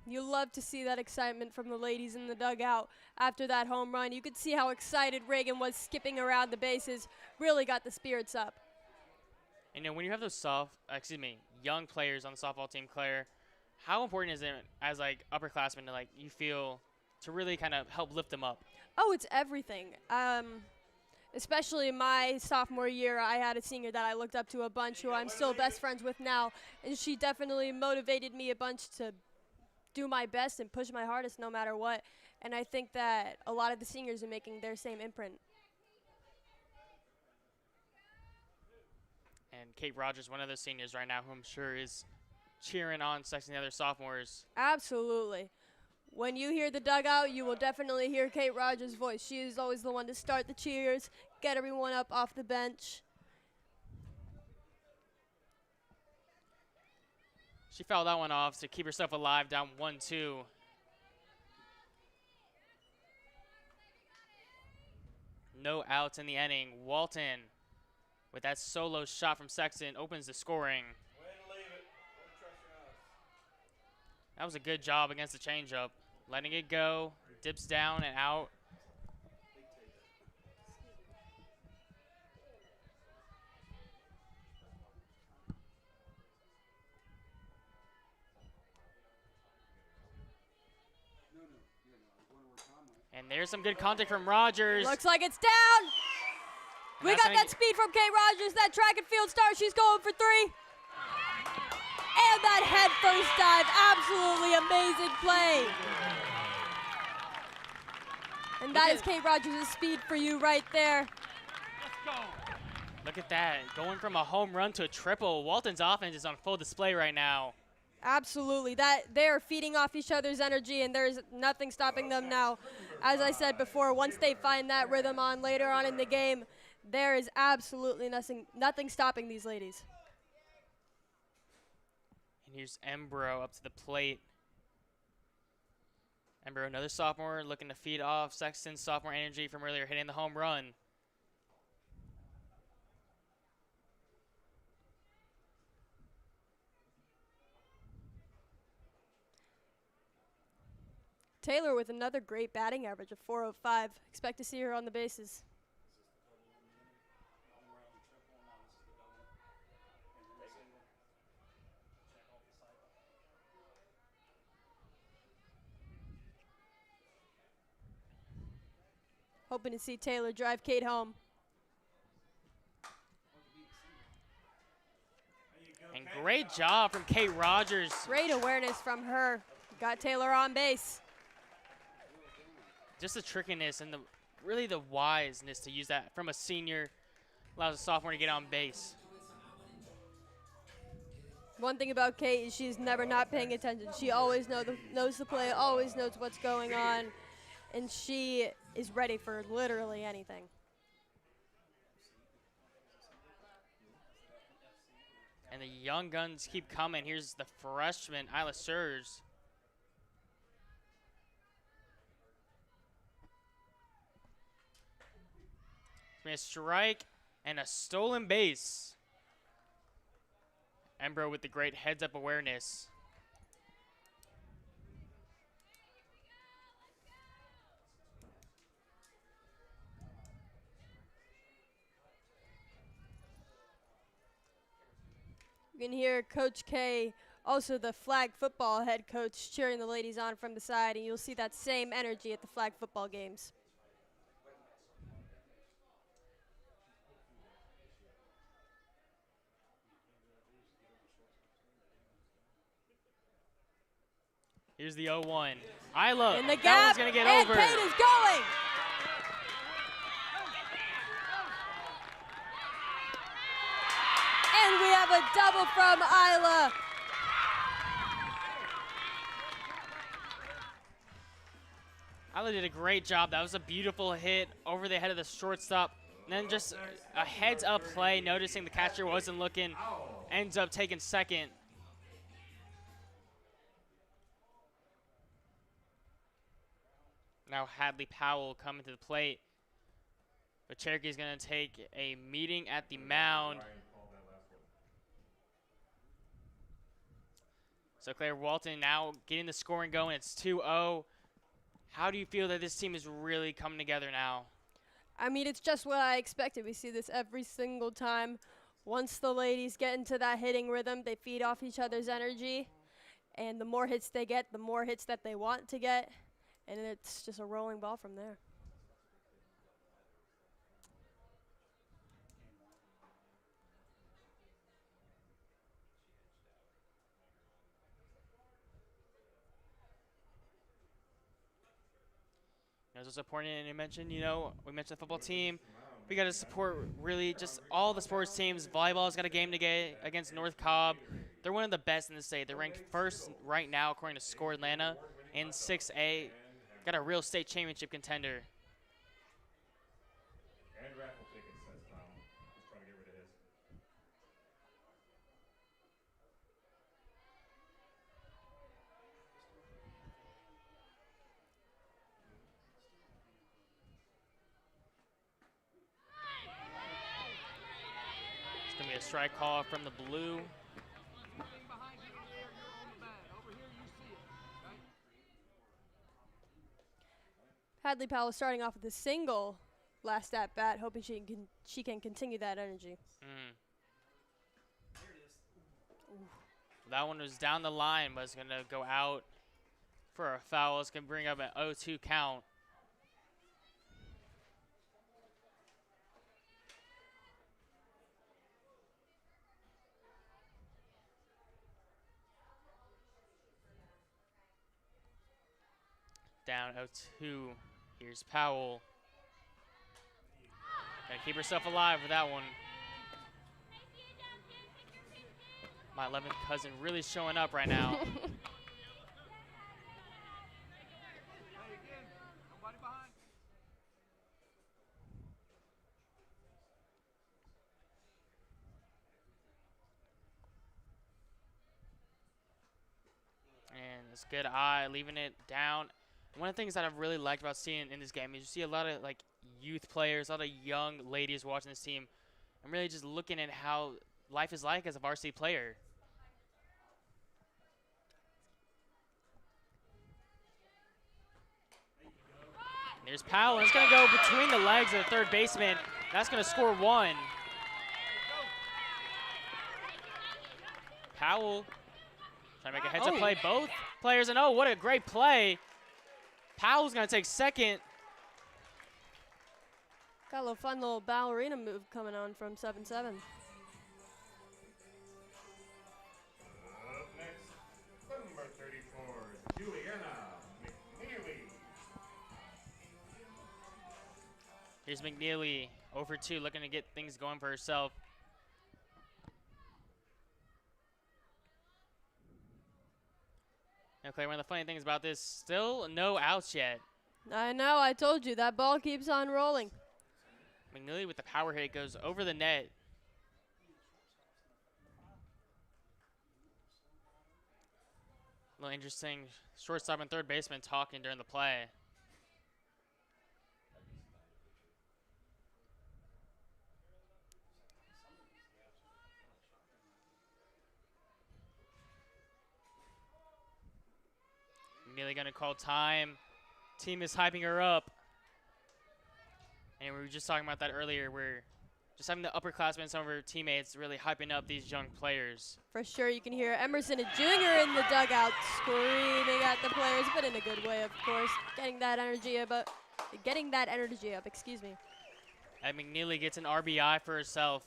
You love to see that excitement from the ladies in the dugout after that home run. You could see how excited Reagan was skipping around the bases. Really got the spirits up.
You know, when you have those young players on the softball team, Claire, how important is it as like upperclassmen to you feel to really kind of help lift them up?
Oh, it's everything. Especially my sophomore year, I had a senior that I looked up to a bunch who I'm still best friends with now, and she definitely motivated me a bunch to do my best and push my hardest no matter what. And I think that a lot of the seniors are making their same imprint.
And Kate Rogers, one of those seniors right now who I'm sure is cheering on Sexton and the other sophomores.
Absolutely. When you hear the dugout, you will definitely hear Kate Rogers' voice. She is always the one to start the cheers, get everyone up off the bench.
She fouled that one off to keep herself alive, down 1-2. No outs in the inning. Walton, with that solo shot from Sexton, opens the scoring. That was a good job against the changeup. Letting it go, dips down and out. And there's some good contact from Rogers.
Looks like it's down. We got that speed from Kate Rogers, that track and field star. She's going for three. And that head first dive, absolutely amazing play. And that is Kate Rogers' speed for you right there.
Look at that, going from a home run to a triple. Walton's offense is on full display right now.
Absolutely, that they're feeding off each other's energy, and there's nothing stopping them now. As I said before, once they find that rhythm on later on in the game, there is absolutely nothing stopping these ladies.
And here's Embro up to the plate. Embro, another sophomore, looking to feed off Sexton's sophomore energy from earlier, hitting the home run.
Taylor with another great batting average of 405. Expect to see her on the bases. Hoping to see Taylor drive Kate home.
And great job from Kate Rogers.
Great awareness from her. Got Taylor on base.
Just the trickiness and really the wiseness to use that from a senior allows a sophomore to get on base.
One thing about Kate is she's never not paying attention. She always knows the play, always knows what's going on, and she is ready for literally anything.
And the young guns keep coming. Here's the freshman, Isla Surs. A strike and a stolen base. Embro with the great heads-up awareness.
You can hear Coach K, also the flag football head coach, cheering the ladies on from the side, and you'll see that same energy at the flag football games.
Here's the 0-1. Isla,
In the
that
gap,
one's going to get
and
over.
Kate is going. And we have a double from Isla.
Isla did a great job. That was a beautiful hit over the head of the shortstop. And then just a heads-up play, noticing the catcher wasn't looking, ends up taking second. Now Hadley Powell coming to the plate. But Cherokee is going to take a meeting at the mound. So Claire Walton now getting the scoring going. It's 2-0. How do you feel that this team is really coming together now?
I mean, it's just what I expected. We see this every single time. Once the ladies get into that hitting rhythm, they feed off each other's energy. And the more hits they get, the more hits that they want to get. And it's just a rolling ball from there.
As was important, and mentioned, we mentioned the football team. We got to support really just all the sports teams. Volleyball's got a game today against North Cobb. They're one of the best in the state. They're ranked first right now according to Score Atlanta in 6A. Got a real state championship contender.
And raffle tickets, says Tom. He's trying to get rid of his.
It's going to be a strike call from the blue.
Hadley Powell starting off with a single last at bat, hoping she can continue that energy.
That one was down the line, but it's going to go out for a foul. It's going to bring up an 0-2 count. Down 0-2. Here's Powell. Gotta keep herself alive with that one. My 11th cousin really showing up right now. And it's good eye, leaving it down. One of the things that I've really liked about seeing in this game is you see a lot of youth players, a lot of young ladies watching this team. I'm really just looking at how life is like as a varsity player. Here's Powell, and it's going to go between the legs of the third baseman. That's going to score 1. Powell trying to make a heads-up play. Both players, and oh, what a great play. Powell's going to take second.
Got a little fun little ballerina move coming on from 7-7.
Up next, number 34, Juliana McNeely.
Here's McNeely, 0 for 2, looking to get things going for herself. Okay, one of the funny things about this, still no outs yet.
I know, I told you, that ball keeps on rolling.
McNeely with the power hit goes over the net. A little interesting, shortstop and third baseman talking during the play. McNeely gonna call time. Team is hyping her up. And we were just talking about that earlier. We're just having the upperclassmen, some of our teammates, really hyping up these young players.
For sure, you can hear Emerson and Jr. in the dugout screaming at the players, but in a good way, of course. Getting that energy up, excuse me.
And McNeely gets an RBI for herself.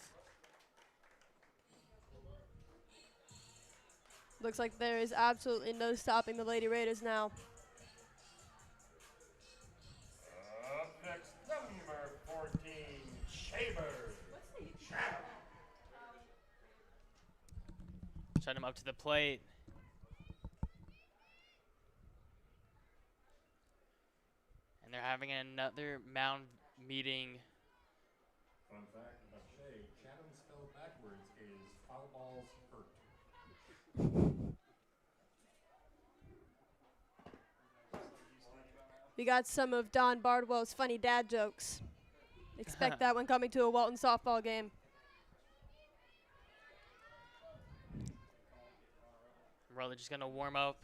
Looks like there is absolutely no stopping the Lady Raiders now.
Up next, number 14, Shaver.
Shut him up to the plate. And they're having another mound meeting.
Fun fact about Shay, Chatham spelled backwards is foul balls hurt.
We got some of Don Bardwell's funny dad jokes. Expect that when coming to a Walton softball game.
Well, they're just going to warm up.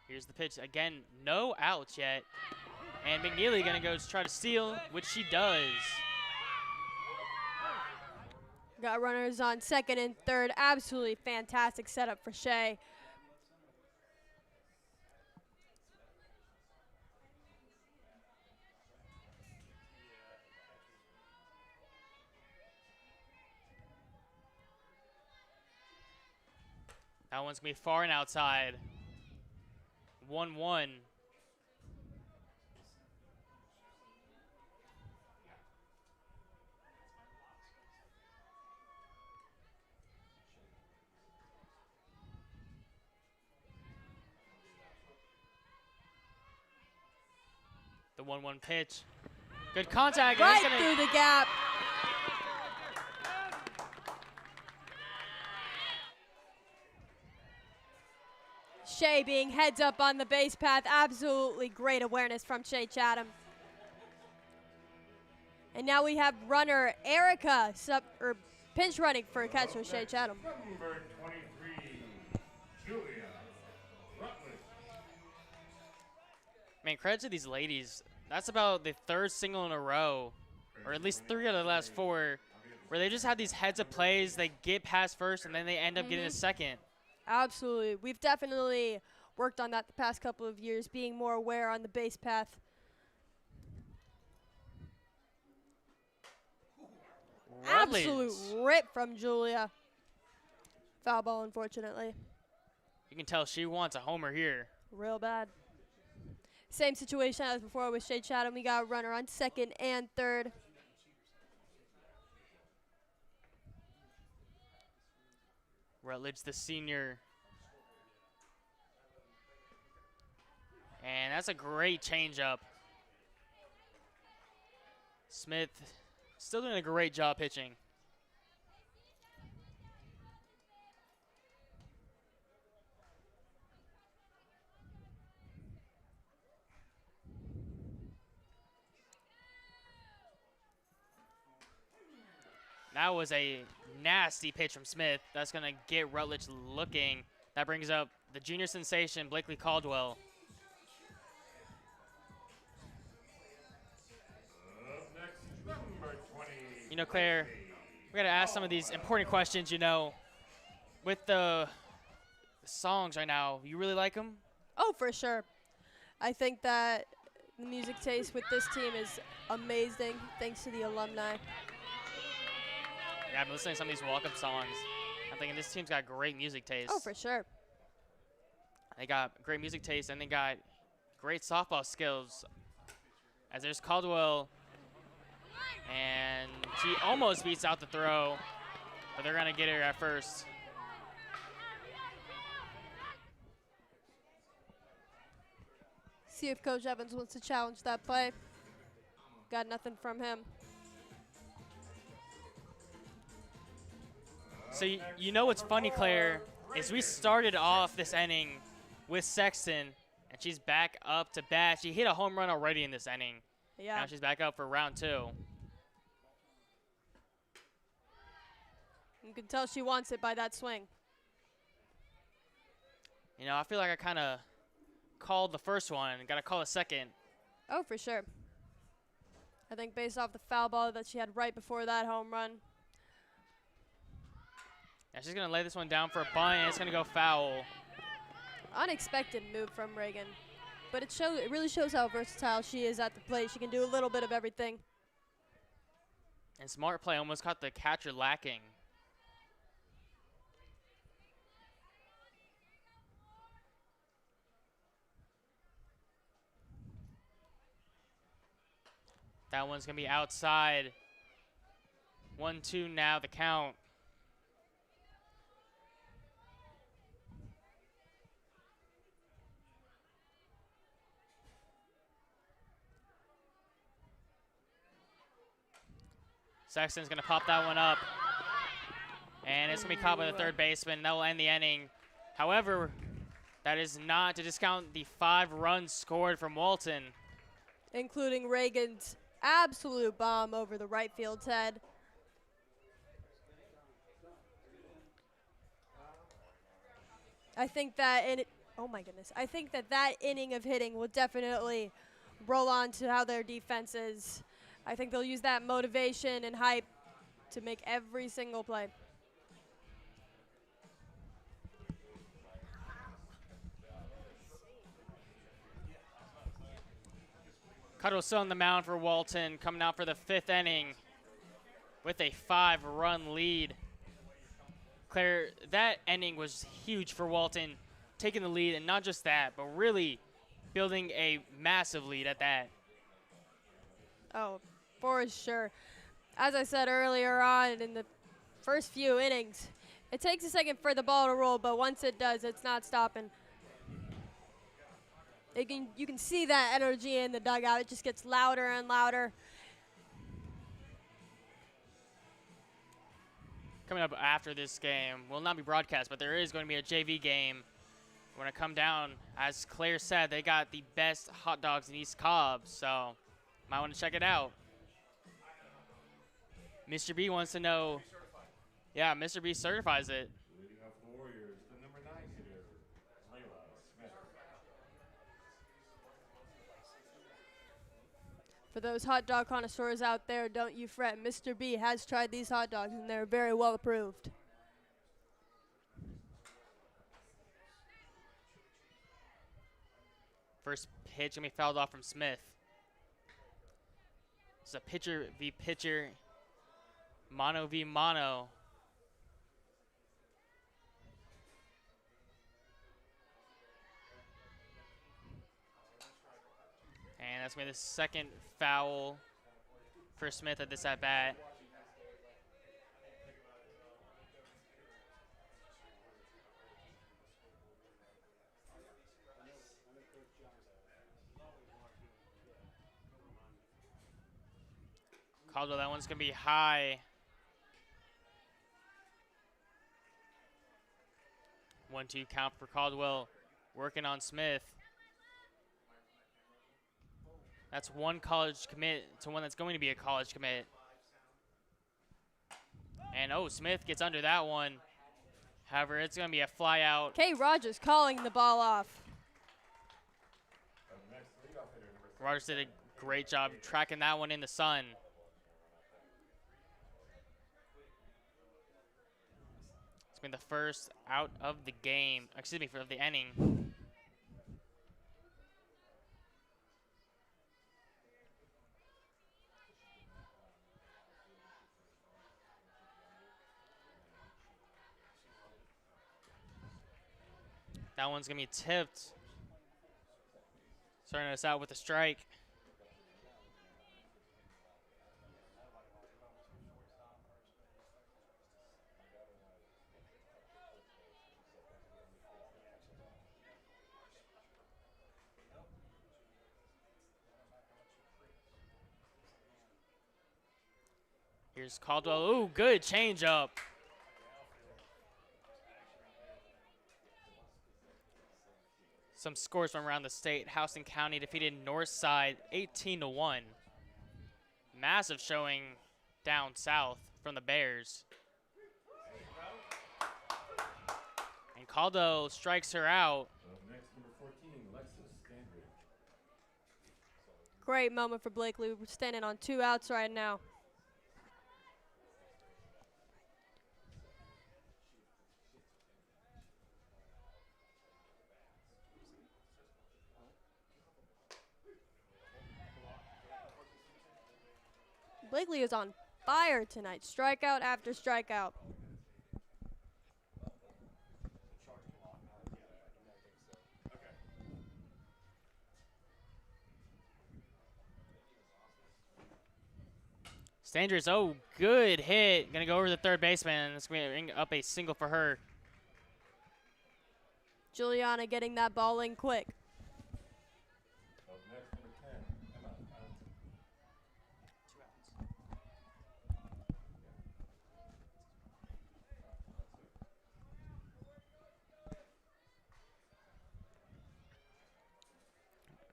Here's the pitch. Again, no outs yet. And McNeely going to go try to steal, which she does.
Got runners on second and third. Absolutely fantastic setup for Shay.
That one's going to be far and outside. 1-1. The 1-1 pitch. Good contact.
Right through the gap. Shay being heads up on the base path. Absolutely great awareness from Shay Chatham. And now we have runner Erica pinch running for a catch with Shay Chatham.
Number 23, Julia Rutledge.
Man, credit to these ladies. That's about the third single in a row, or at least 3 out of the last 4, where they just have these heads-up plays. They get past first, and then they end up getting a second.
Absolutely. We've definitely worked on that the past couple of years, being more aware on the base path.
Rutledge.
Absolute rip from Julia. Foul ball, unfortunately.
You can tell she wants a homer here.
Real bad. Same situation as before with Shay Chatham. We got a runner on second and third.
Rutledge, the senior. And that's a great changeup. Smith still doing a great job pitching. That was a nasty pitch from Smith. That's going to get Rutledge looking. That brings up the junior sensation, Blakely Caldwell.
Up next, number 20.
You know, Claire, we got to ask some of these important questions, you know. With the songs right now, you really like them?
Oh, for sure. I think that the music taste with this team is amazing, thanks to the alumni.
Yeah, I've been listening to some of these walk-up songs. I'm thinking this team's got great music taste.
Oh, for sure.
They got great music taste, and they got great softball skills. As there's Caldwell, and she almost beats out the throw, but they're going to get her at first.
See if Coach Evans wants to challenge that play. Got nothing from him.
So you know what's funny, Claire, is we started off this inning with Sexton, and she's back up to bat. She hit a home run already in this inning.
Yeah.
Now she's back up for round 2.
You can tell she wants it by that swing.
You know, I feel like I kind of called the first one. Got to call the second.
Oh, for sure. I think based off the foul ball that she had right before that home run.
Now she's going to lay this one down for a bunt, and it's going to go foul.
Unexpected move from Reagan. But it really shows how versatile she is at the plate. She can do a little bit of everything.
And smart play, almost caught the catcher lacking. That one's going to be outside. 1-2 now, the count. Sexton's going to pop that one up. And it's going to be caught by the third baseman. That will end the inning. However, that is not to discount the 5 runs scored from Walton.
Including Reagan's absolute bomb over the right field's head. I think that oh my goodness. I think that inning of hitting will definitely roll on to how their defense is. I think they'll use that motivation and hype to make every single play.
Cuttle still on the mound for Walton, coming out for the 5th inning with a 5-run lead. Claire, that inning was huge for Walton, taking the lead, and not just that, but really building a massive lead at that.
Oh, for sure. As I said earlier on in the first few innings, it takes a second for the ball to roll, but once it does, it's not stopping. You can see that energy in the dugout. It just gets louder and louder.
Coming up after this game will not be broadcast, but there is going to be a JV game. We're going to come down. As Claire said, they got the best hot dogs in East Cobb, so might want to check it out. Mr. B wants to know. Yeah, Mr. B certifies it.
Leading off the Warriors, the number 9 hitter, Layla Smith.
For those hot dog connoisseurs out there, don't you fret. Mr. B has tried these hot dogs, and they're very well approved.
First pitch going to be fouled off from Smith. It's a pitcher v. pitcher, mono v. mono. And that's going to be the second foul for Smith at this at-bat. Caldwell, that one's going to be high. 1-2 count for Caldwell, working on Smith. That's one college commit to one that's going to be a college commit. And, oh, Smith gets under that one. However, it's going to be a fly out.
Kay Rogers calling the ball off.
Rogers did a great job tracking that one in the sun. It's been the first out of the game, excuse me, of the inning. That one's going to be tipped. Starting us out with a strike. Here's Caldwell. Ooh, good changeup. Some scores from around the state. Houston County defeated Northside 18-1. Massive showing down south from the Bears. And Caldwell strikes her out.
Next, number 14, Lexus Standridge.
Great moment for Blakely. We're standing on 2 outs right now. Blakely is on fire tonight. Strikeout after strikeout.
Standridge, oh, good hit. Gonna go over the third baseman. It's gonna bring up a single for her.
Juliana getting that ball in quick.
Up next, number 10, Emma.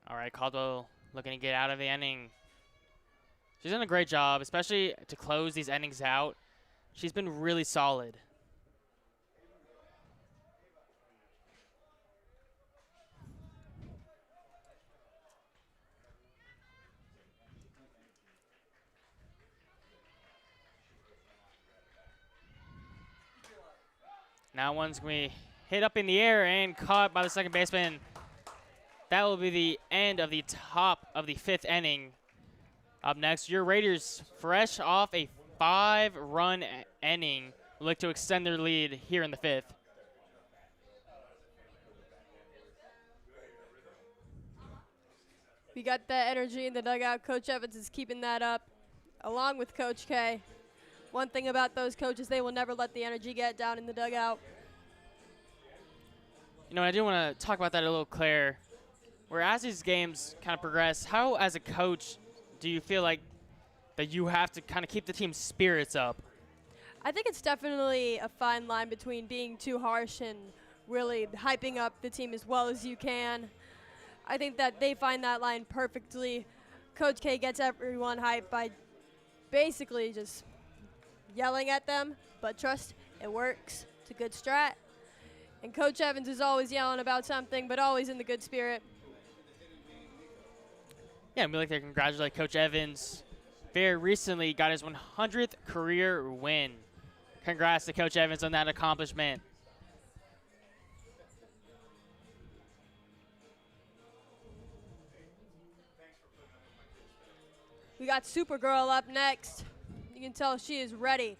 All right, Caldwell looking to get out of the inning. She's done a great job, especially to close these innings out. She's been really solid. Now one's going to be hit up in the air and caught by the second baseman. That will be the end of the top of the 5th inning. Up next, your Raiders, fresh off a 5-run inning, will look to extend their lead here in the 5th.
We got that energy in the dugout. Coach Evans is keeping that up, along with Coach K. One thing about those coaches, they will never let the energy get down in the dugout.
You know, I do want to talk about that a little, Claire. Where as these games kind of progress, how as a coach do you feel like that you have to kind of keep the team's spirits up?
I think it's definitely a fine line between being too harsh and really hyping up the team as well as you can. I think that they find that line perfectly. Coach K gets everyone hyped by basically just yelling at them, but trust, it works. It's a good strat. And Coach Evans is always yelling about something, but always in the good spirit.
Yeah, we'd like to congratulate Coach Evans. Very recently got his 100th career win. Congrats to Coach Evans on that accomplishment.
We got Supergirl up next. You can tell she is ready.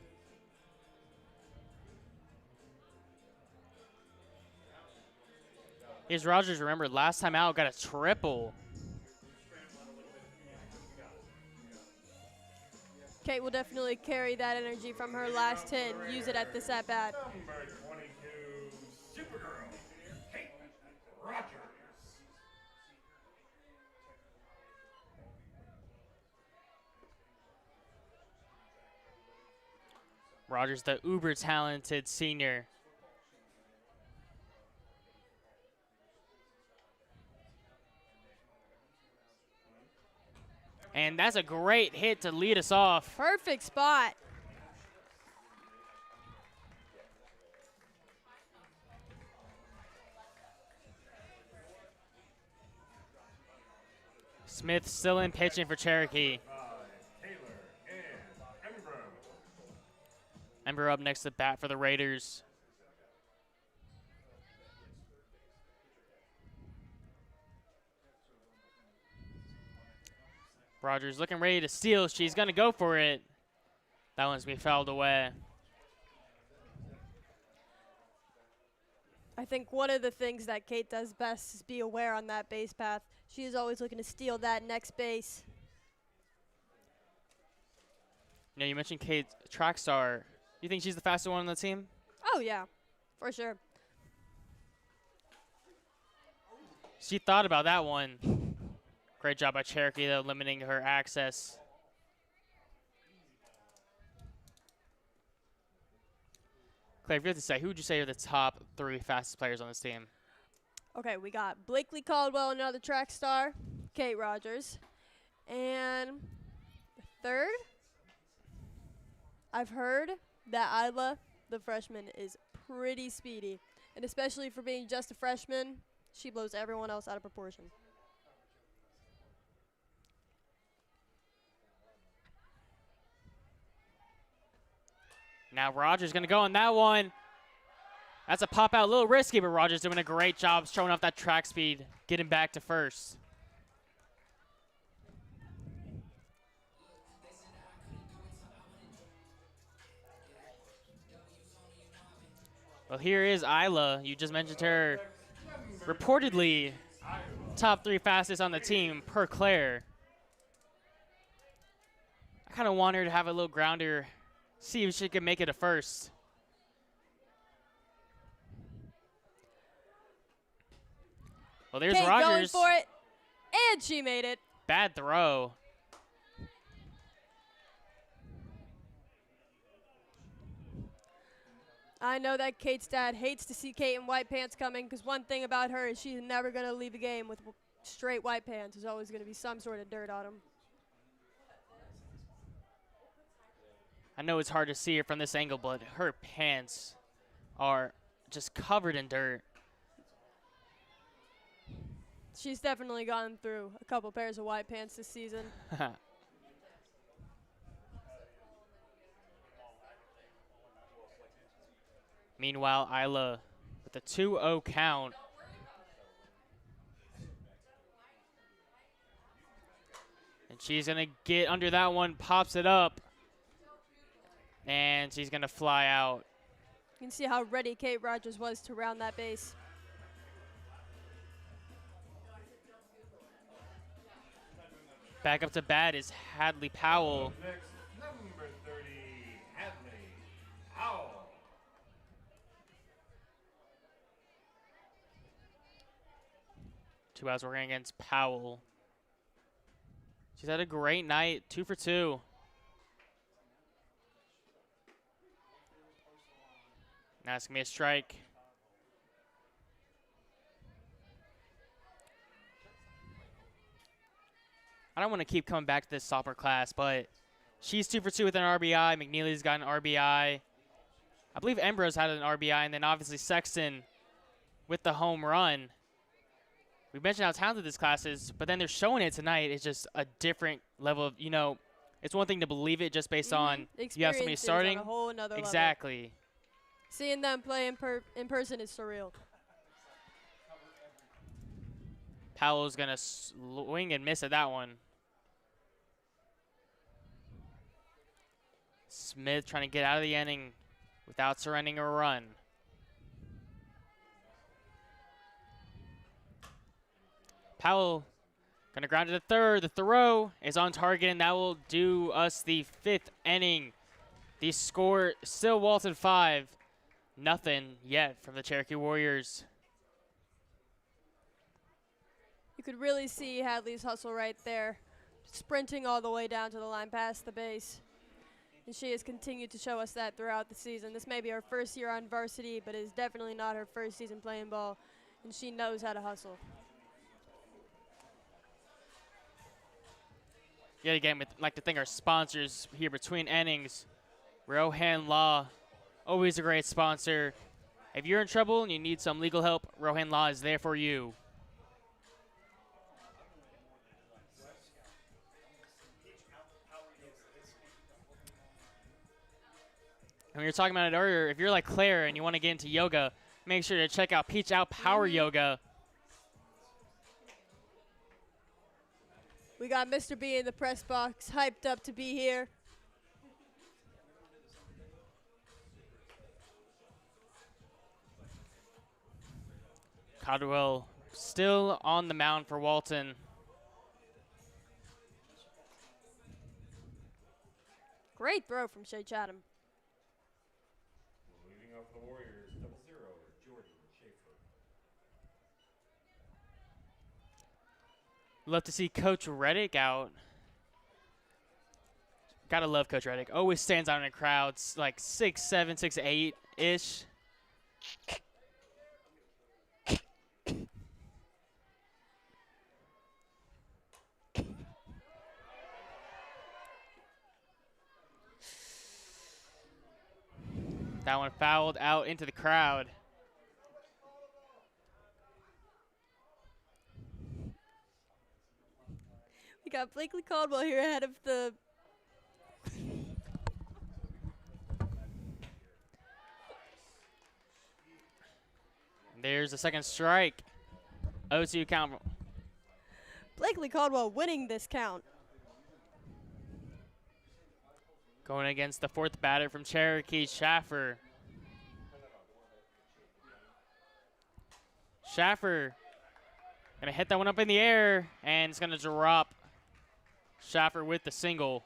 Here's Rogers. Remember, last time out got a triple.
Kate will definitely carry that energy from her last hit and use it at this at-bat.
Number 22, Supergirl, Kate Rogers.
Rogers, the uber talented senior. And that's a great hit to lead us off.
Perfect spot.
Smith still in pitching for Cherokee.
Taylor and Ember.
Ember up next to bat for the Raiders. Rogers looking ready to steal. She's going to go for it. That one's going to be fouled away.
I think one of the things that Kate does best is be aware on that base path. She is always looking to steal that next base.
You know, you mentioned Kate, track star. You think she's the fastest one on the team?
Oh, yeah, for sure.
She thought about that one. Great job by Cherokee, though, limiting her access. Claire, if you have to say, who would you say are the top 3 fastest players on this team?
Okay, we got Blakely Caldwell, another track star, Kate Rogers. And the third, I've heard that Isla, the freshman, is pretty speedy. And especially for being just a freshman, she blows everyone else out of proportion.
Now Rogers going to go on that one. That's a pop out, a little risky, but Rogers doing a great job showing off that track speed, getting back to first. Well, here is Isla. You just mentioned her. Reportedly, top 3 fastest on the team per Claire. I kind of want her to have a little grounder, see if she can make it a first. Well, there's
Kate
Rogers.
going for it, and she made it.
Bad throw.
I know that Kate's dad hates to see Kate in white pants coming because one thing about her is she's never going to leave a game with straight white pants. There's always going to be some sort of dirt on them.
I know it's hard to see her from this angle, but her pants are just covered in dirt.
She's definitely gone through a couple pairs of white pants this season.
Meanwhile, Isla with a 2-0 count. And she's going to get under that one, pops it up. And she's going to fly out.
You can see how ready Kate Rogers was to round that base.
Back up to bat is Hadley Powell.
Next, number 30, Hadley Powell.
Two outs working against Powell. She's had a great night, 2 for 2. Now it's going to be a strike. I don't want to keep coming back to this sophomore class, but she's 2 for 2 with an RBI. McNeely's got an RBI. I believe Ambrose had an RBI, and then obviously Sexton with the home run. We mentioned how talented this class is, but then they're showing it tonight. It's just a different level of, you know, it's one thing to believe it just based on you have somebody starting.
On a whole nother
exactly.
Level. Seeing them play in person is surreal.
Powell's going to swing and miss at that one. Smith trying to get out of the inning without surrendering a run. Powell going to ground to the third. The throw is on target, and that will do us the 5th inning. The score still Walton 5. Nothing yet from the Cherokee Warriors.
You could really see Hadley's hustle right there, sprinting all the way down to the line past the base. And she has continued to show us that throughout the season. This may be her first year on varsity, but it is definitely not her first season playing ball, and she knows how to hustle.
Yet again, we'd like to thank our sponsors here between innings. Rohan Law, always a great sponsor. If you're in trouble and you need some legal help, Rohan Law is there for you. And we were talking about it earlier. If you're like Claire and you want to get into yoga, make sure to check out Peach Out Power Yoga.
We got Mr. B in the press box, hyped up to be here.
Caldwell still on the mound for Walton.
Great throw from Shea Chatham.
Leading off the Warriors, 0-0, Jordan Schaefer.
Love to see Coach Reddick out. Gotta love Coach Reddick. Always stands out in the crowds, like 6'7", 6'8"-ish. That one fouled out into the crowd.
We got Blakely Caldwell here ahead of the...
There's a second strike. 0-2 count.
Blakely Caldwell winning this count.
Going against the fourth batter from Cherokee, Schaffer. Schaffer gonna hit that one up in the air, and it's gonna drop. Schaffer with the single.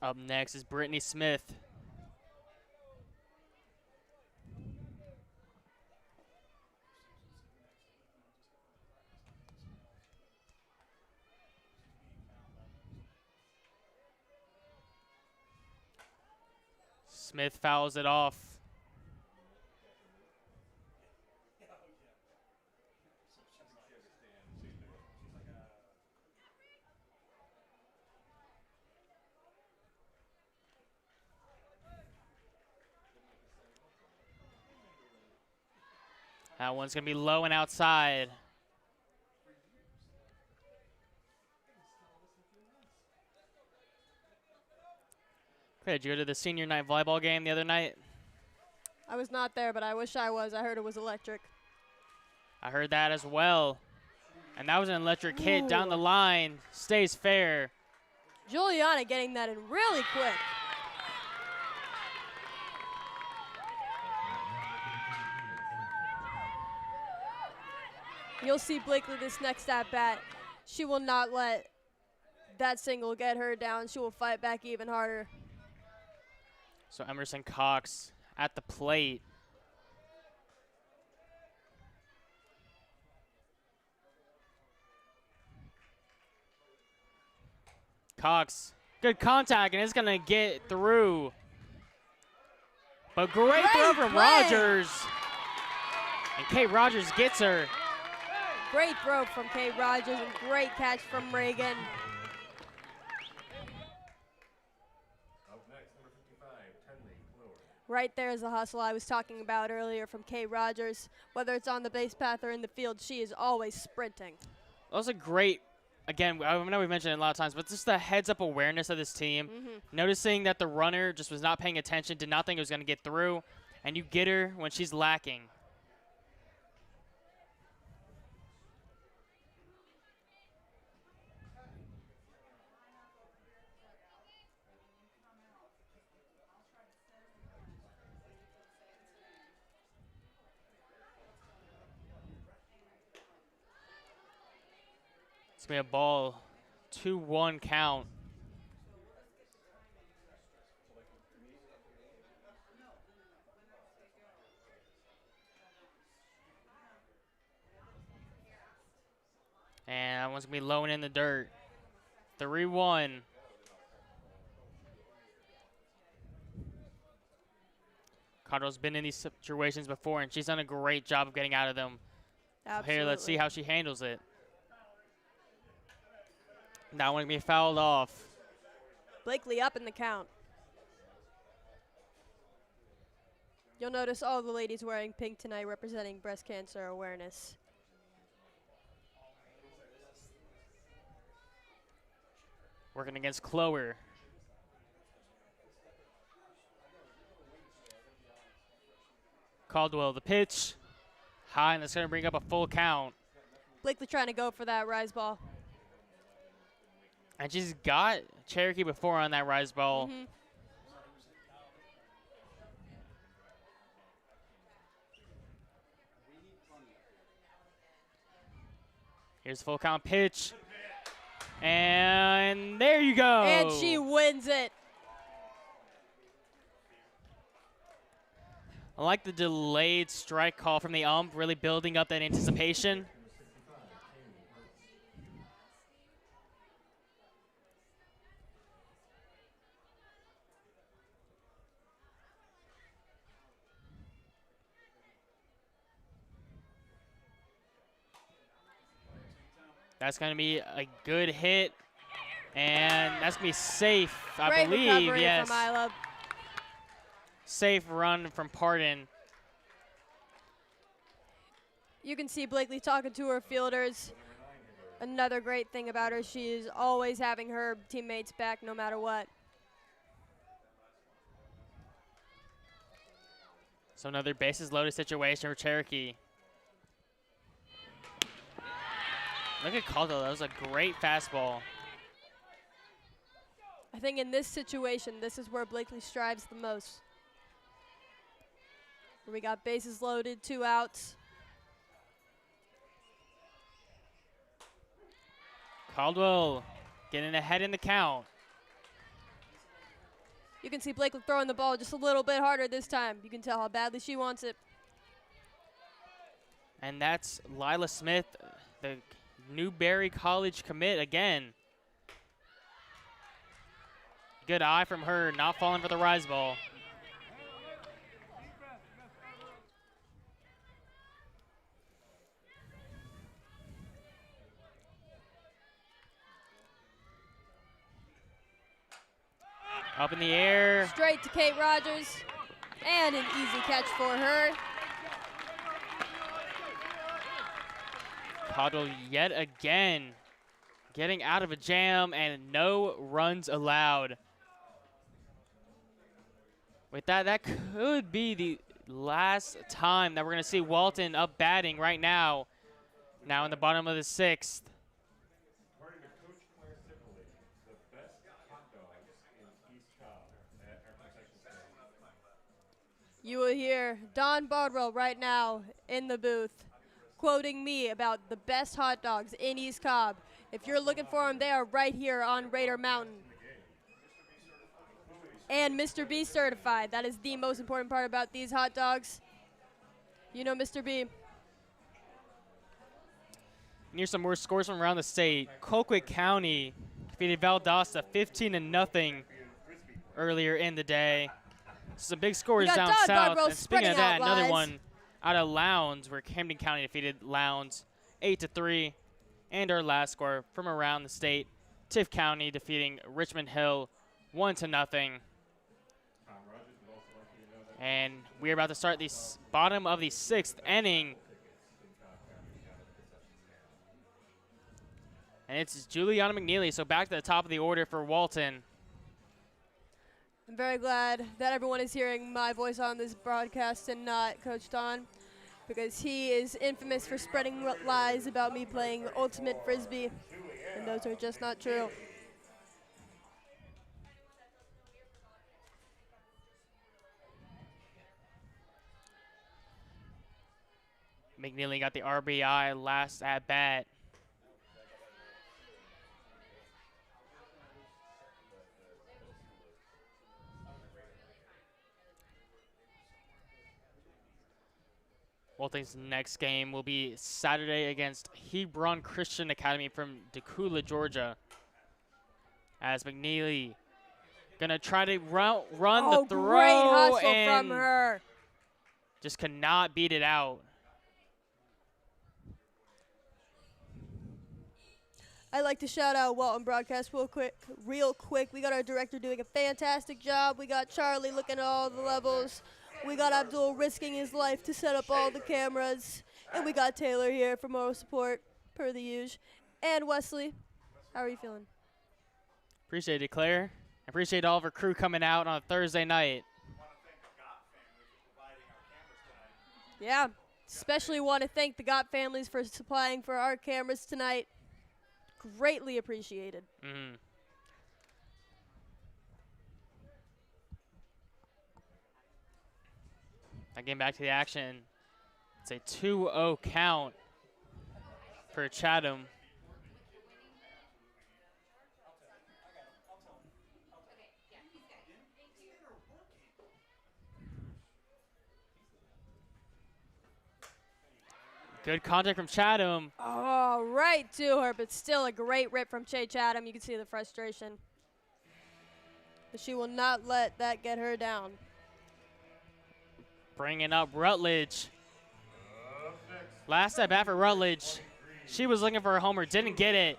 Up next is Brittany Smith. Smith fouls it off. That one's going to be low and outside. Did you go to the senior night volleyball game the other night?
I was not there, but I wish I was. I heard it was electric.
I heard that as well. And that was an electric hit down the line. Stays fair.
Juliana getting that in really quick. You'll see Blakely this next at-bat. She will not let that single get her down. She will fight back even harder.
So Emerson Cox at the plate. Cox, good contact, and it's going to get through. But great throw from Rogers. And Kate Rogers gets her.
Great throw from Kate Rogers and great catch from Reagan. Right there is the hustle I was talking about earlier from Kate Rogers. Whether it's on the base path or in the field, she is always sprinting.
That was a great, again, I know we've mentioned it a lot of times, but just the heads-up awareness of this team. Noticing that the runner just was not paying attention, did not think it was going to get through, and you get her when she's lacking. It's going to be a ball, 2-1 count. And that one's going to be low and in the dirt. 3-1. Cardinal's been in these situations before, and she's done a great job of getting out of them.
Absolutely.
Here, let's see how she handles it. That one can be fouled off.
Blakely up in the count. You'll notice all the ladies wearing pink tonight representing breast cancer awareness.
working against Clower. Caldwell, the pitch. High, and that's going to bring up a full count.
Blakely trying to go for that rise ball.
And she's got Cherokee before on that rise ball. Here's the full count pitch. And there you go.
And she wins it.
I like the delayed strike call from the ump, really building up that anticipation. That's going to be a good hit, and that's going to be safe, I
Great
believe.
recovery
Yes.
from Isla.
Safe run from Pardon.
You can see Blakely talking to her fielders. Another great thing about her, she is always having her teammates back no matter what.
So another bases loaded situation for Cherokee. Look at Caldwell. That was a great fastball.
I think in this situation, this is where Blakely strives the most. We got bases loaded, 2 outs.
Caldwell getting ahead in the count.
You can see Blakely throwing the ball just a little bit harder this time. You can tell how badly she wants it.
And that's Lila Smith, the Newberry College commit again. Good eye from her, not falling for the rise ball. Up in the air.
Straight to Kate Rogers. And an easy catch for her.
Caldwell yet again getting out of a jam, and no runs allowed. With that, that could be the last time that we're going to see Walton up batting right now. Now in the bottom of the 6th.
According to Coach Claire Sibley, the best hot dogs in East Cobb at our concession stand.
You will hear Don Bardwell right now in the booth quoting me about the best hot dogs in East Cobb. If you're looking for them, they are right here on Raider Mountain. And Mr. B certified. That is the most important part about these hot dogs. You know Mr. B.
And here's some more scores from around the state. Colquitt County defeated Valdosta 15-0 earlier in the day. Some big scores
got
down
Don
south.
Bardwell
And speaking of
spreading
that,
out
another
lies.
one out of Lowndes, where Camden County defeated Lowndes 8-3. And our last score from around the state, Tiff County defeating Richmond Hill 1-0. And we're about to start the bottom of the 6th inning. And it's Juliana McNeely, so back to the top of the order for Walton.
I'm very glad that everyone is hearing my voice on this broadcast and not Coach Don, because he is infamous for spreading lies about me playing ultimate frisbee, and those are just not true.
McNeely got the RBI last at bat. Walton's next game will be Saturday against Hebron Christian Academy from Decula, Georgia. As McNeely gonna try to run the throw,
great hustle
and
from her.
just cannot beat it out.
I'd like to shout out Walton Broadcast real quick. We got our director doing a fantastic job. We got Charlie looking at all the levels. We got Abdul risking his life to set up all the cameras. And we got Taylor here for moral support, per the usual. And Wesley, how are you feeling?
Appreciate it, Claire. Appreciate all of our crew coming out on a Thursday night.
Yeah, especially want to thank the Gott families for supplying for our cameras tonight. Greatly appreciated.
Mm-hmm. Again, back to the action. It's a 2-0 count for Chatham. Good contact from Chatham.
Oh, right to her, but still a great rip from Che Chatham. You can see the frustration. But she will not let that get her down.
Bringing up Rutledge. Last at bat for Rutledge. She was looking for a homer, didn't get it.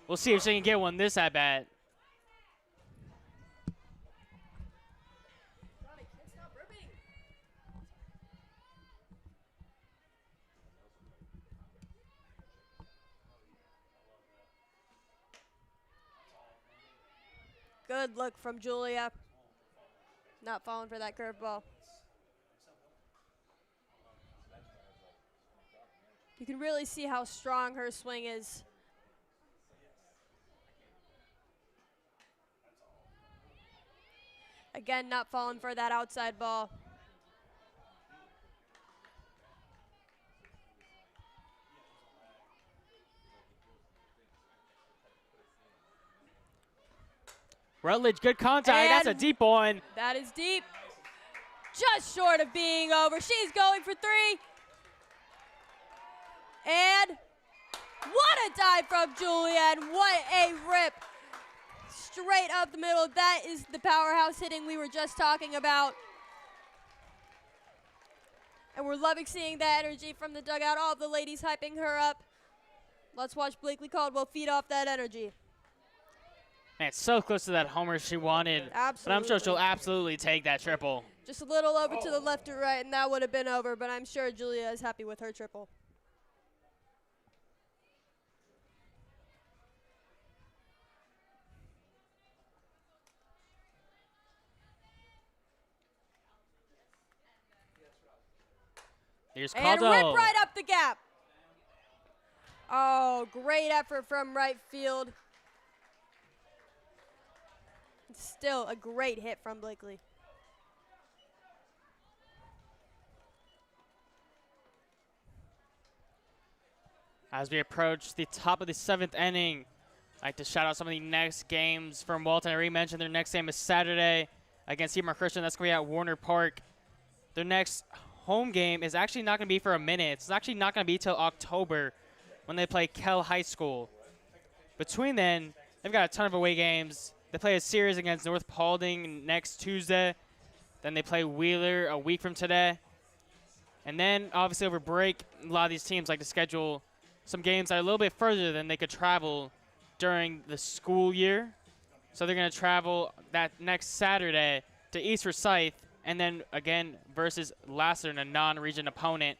We'll see if she can get one this at bat.
Good look from Julia. Not falling for that curveball. You can really see how strong her swing is. Again, not falling for that outside ball.
Rutledge, good contact.
And
that's a deep one.
That is deep. Just short of being over. She's going for 3. And what a dive from Julia, and what a rip. Straight up the middle. That is the powerhouse hitting we were just talking about. And we're loving seeing that energy from the dugout. All of the ladies hyping her up. Let's watch Blakely Caldwell feed off that energy.
Man, so close to that homer she wanted.
Absolutely.
But I'm sure she'll absolutely take that triple.
Just a little over to the left or right, and that would have been over, but I'm sure Julia is happy with her triple.
Here's
And
Caldwell.
rip right up the gap. Oh, great effort from right field. Still a great hit from Blakely.
As we approach the top of the 7th inning, I'd like to shout out some of the next games from Walton. I already mentioned their next game is Saturday against Seymour Christian. That's going to be at Warner Park. Their next home game is actually not going to be for a minute. It's actually not going to be till October when they play Kell High School. Between then, they've got a ton of away games. They play a series against North Paulding next Tuesday. Then they play Wheeler a week from today. And then, obviously, over break, a lot of these teams like to schedule some games that are a little bit further than they could travel during the school year. So they're going to travel that next Saturday to East Forsyth, and then again versus Lassiter, a non-region opponent,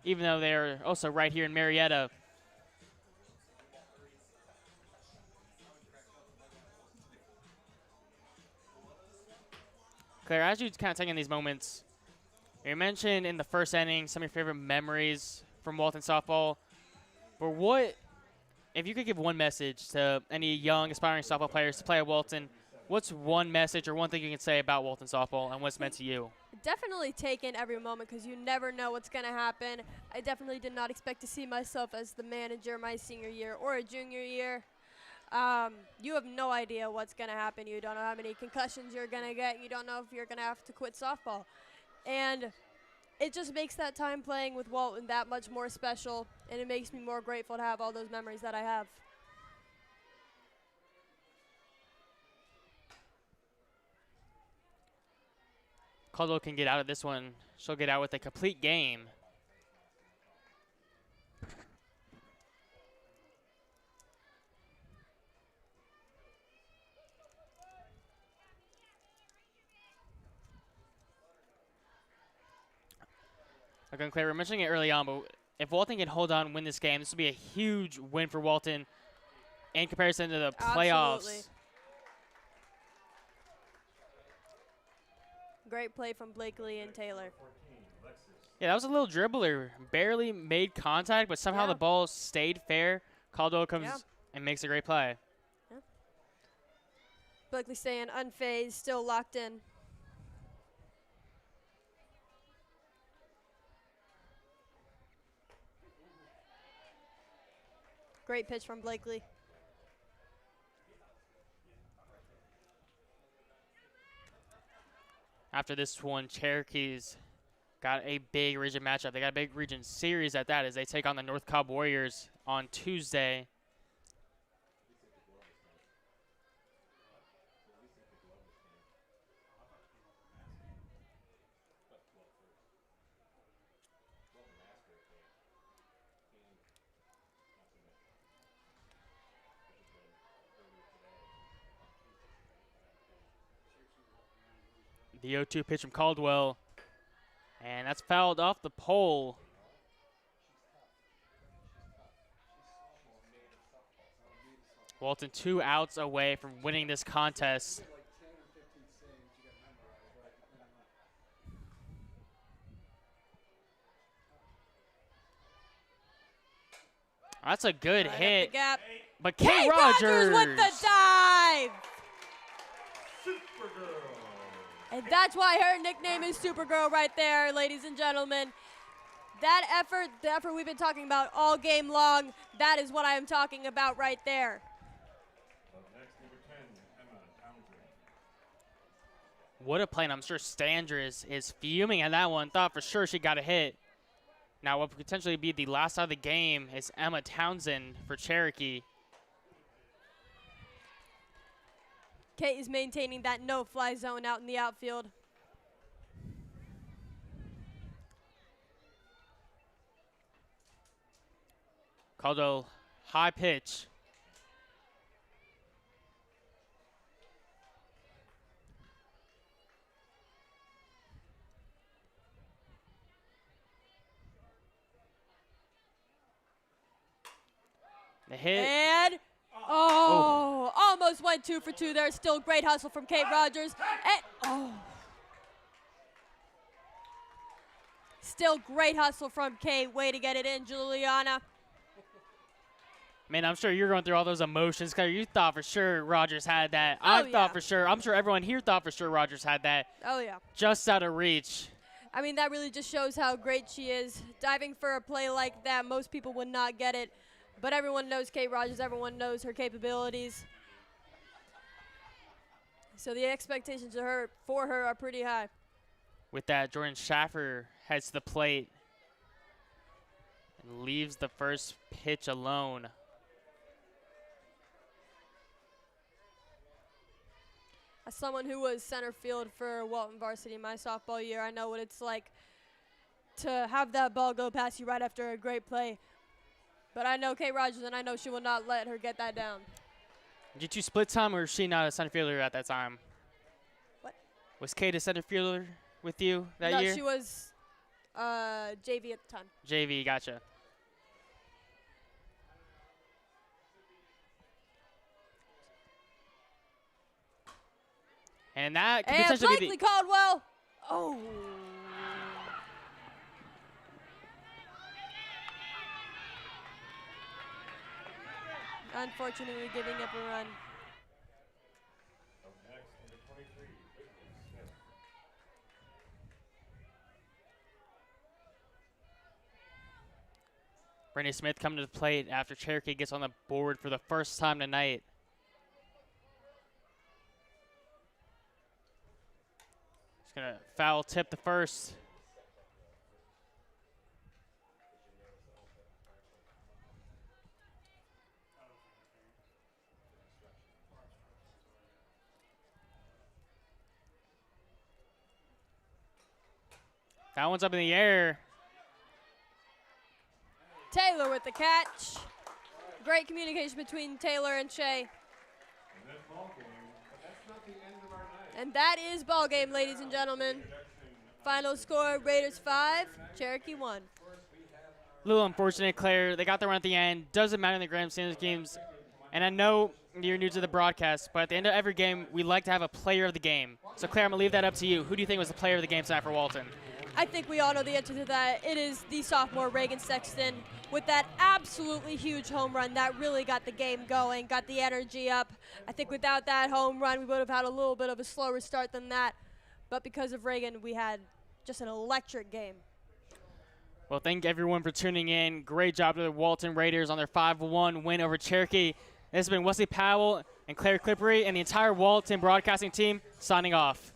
even though they're also right here in Marietta. Claire, as you kind of take in these moments, you mentioned in the first inning some of your favorite memories from Walton softball. But what, if you could give one message to any young, aspiring softball players to play at Walton, what's one message or one thing you can say about Walton softball and what's meant to you?
Definitely take in every moment because you never know what's going to happen. I definitely did not expect to see myself as the manager my senior year or a junior year. You have no idea what's going to happen. You don't know how many concussions you're going to get. You don't know if you're going to have to quit softball. And it just makes that time playing with Walton that much more special, and it makes me more grateful to have all those memories that I have.
Caldwell can get out of this one. She'll get out with a complete game. Okay, Claire, we're mentioning it early on, but if Walton can hold on and win this game, this will be a huge win for Walton in comparison to the playoffs.
Absolutely. great play from Blakely and Taylor.
14, Lexus.
Yeah, that was a little dribbler. Barely made contact, but somehow
Yeah.
the ball stayed fair. Caldwell comes
Yeah.
and makes a great play.
Blakely staying unfazed, still locked in. Great pitch from Blakely.
After this one, Cherokee's got a big region matchup. They got a big region series at that as they take on the North Cobb Warriors on Tuesday. The 0-2 pitch from Caldwell, and that's fouled off the pole. Walton 2 outs away from winning this contest. That's a good
Right up
hit,
the gap.
but
Kate
Kate
Rogers with the dive.
Supergirl.
And that's why her nickname is Supergirl right there, ladies and gentlemen. That effort, the effort we've been talking about all game long, that is what I am talking about right there.
Up next, number 10, Emma Townsend.
What a play, and I'm sure Stander is fuming at that one. Thought for sure she got a hit. Now what could potentially be the last out of the game is Emma Townsend for Cherokee.
Kate is maintaining that no-fly zone out in the outfield.
Caldwell, high pitch. The hit.
And, almost went 2 for 2 there. Still great hustle from Kate Rogers. And, still great hustle from Kate. Way to get it in, Juliana.
Man, I'm sure you're going through all those emotions because you thought for sure Rogers had that.
Oh,
I
yeah.
thought for sure. I'm sure everyone here thought for sure Rogers had that.
Oh, yeah.
Just out of reach.
I mean, that really just shows how great she is. Diving for a play like that, most people would not get it. But everyone knows Kate Rogers. Everyone knows her capabilities. So the expectations for her are pretty high.
With that, Jordan Schaffer heads to the plate and leaves the first pitch alone.
As someone who was center field for Walton Varsity my sophomore year, I know what it's like to have that ball go past you right after a great play. But I know Kate Rogers, and I know she will not let her get that down.
Did you split time, or was she not a center fielder at that time?
What?
Was Kate a center fielder with you that
No,
year?
she was JV at the time.
JV, gotcha. And that could
And
potentially
Blakely
be the
Caldwell. Oh. Unfortunately, giving up a run.
Up next, number 23, Whitney Smith.
Brittany Smith coming to the plate after Cherokee gets on the board for the first time tonight. She's going to foul tip the first. That one's up in the air.
Taylor with the catch. Great communication between Taylor and Shea.
And then ball game, but that's not the end of our night.
And that is ball game, ladies and gentlemen. Final score, Raiders 5, Cherokee 1.
A little unfortunate, Claire. They got the run at the end. Doesn't matter in the Grand Standards games. And I know you're new to the broadcast, but at the end of every game, we like to have a player of the game. So, Claire, I'm going to leave that up to you. Who do you think was the player of the game tonight for Walton?
I think we all know the answer to that. It is the sophomore Reagan Sexton with that absolutely huge home run that really got the game going, got the energy up. I think without that home run, we would have had a little bit of a slower start than that. But because of Reagan, we had just an electric game.
Well, thank everyone for tuning in. Great job to the Walton Raiders on their 5-1 win over Cherokee. This has been Wesley Powell and Claire Clippery and the entire Walton broadcasting team signing off.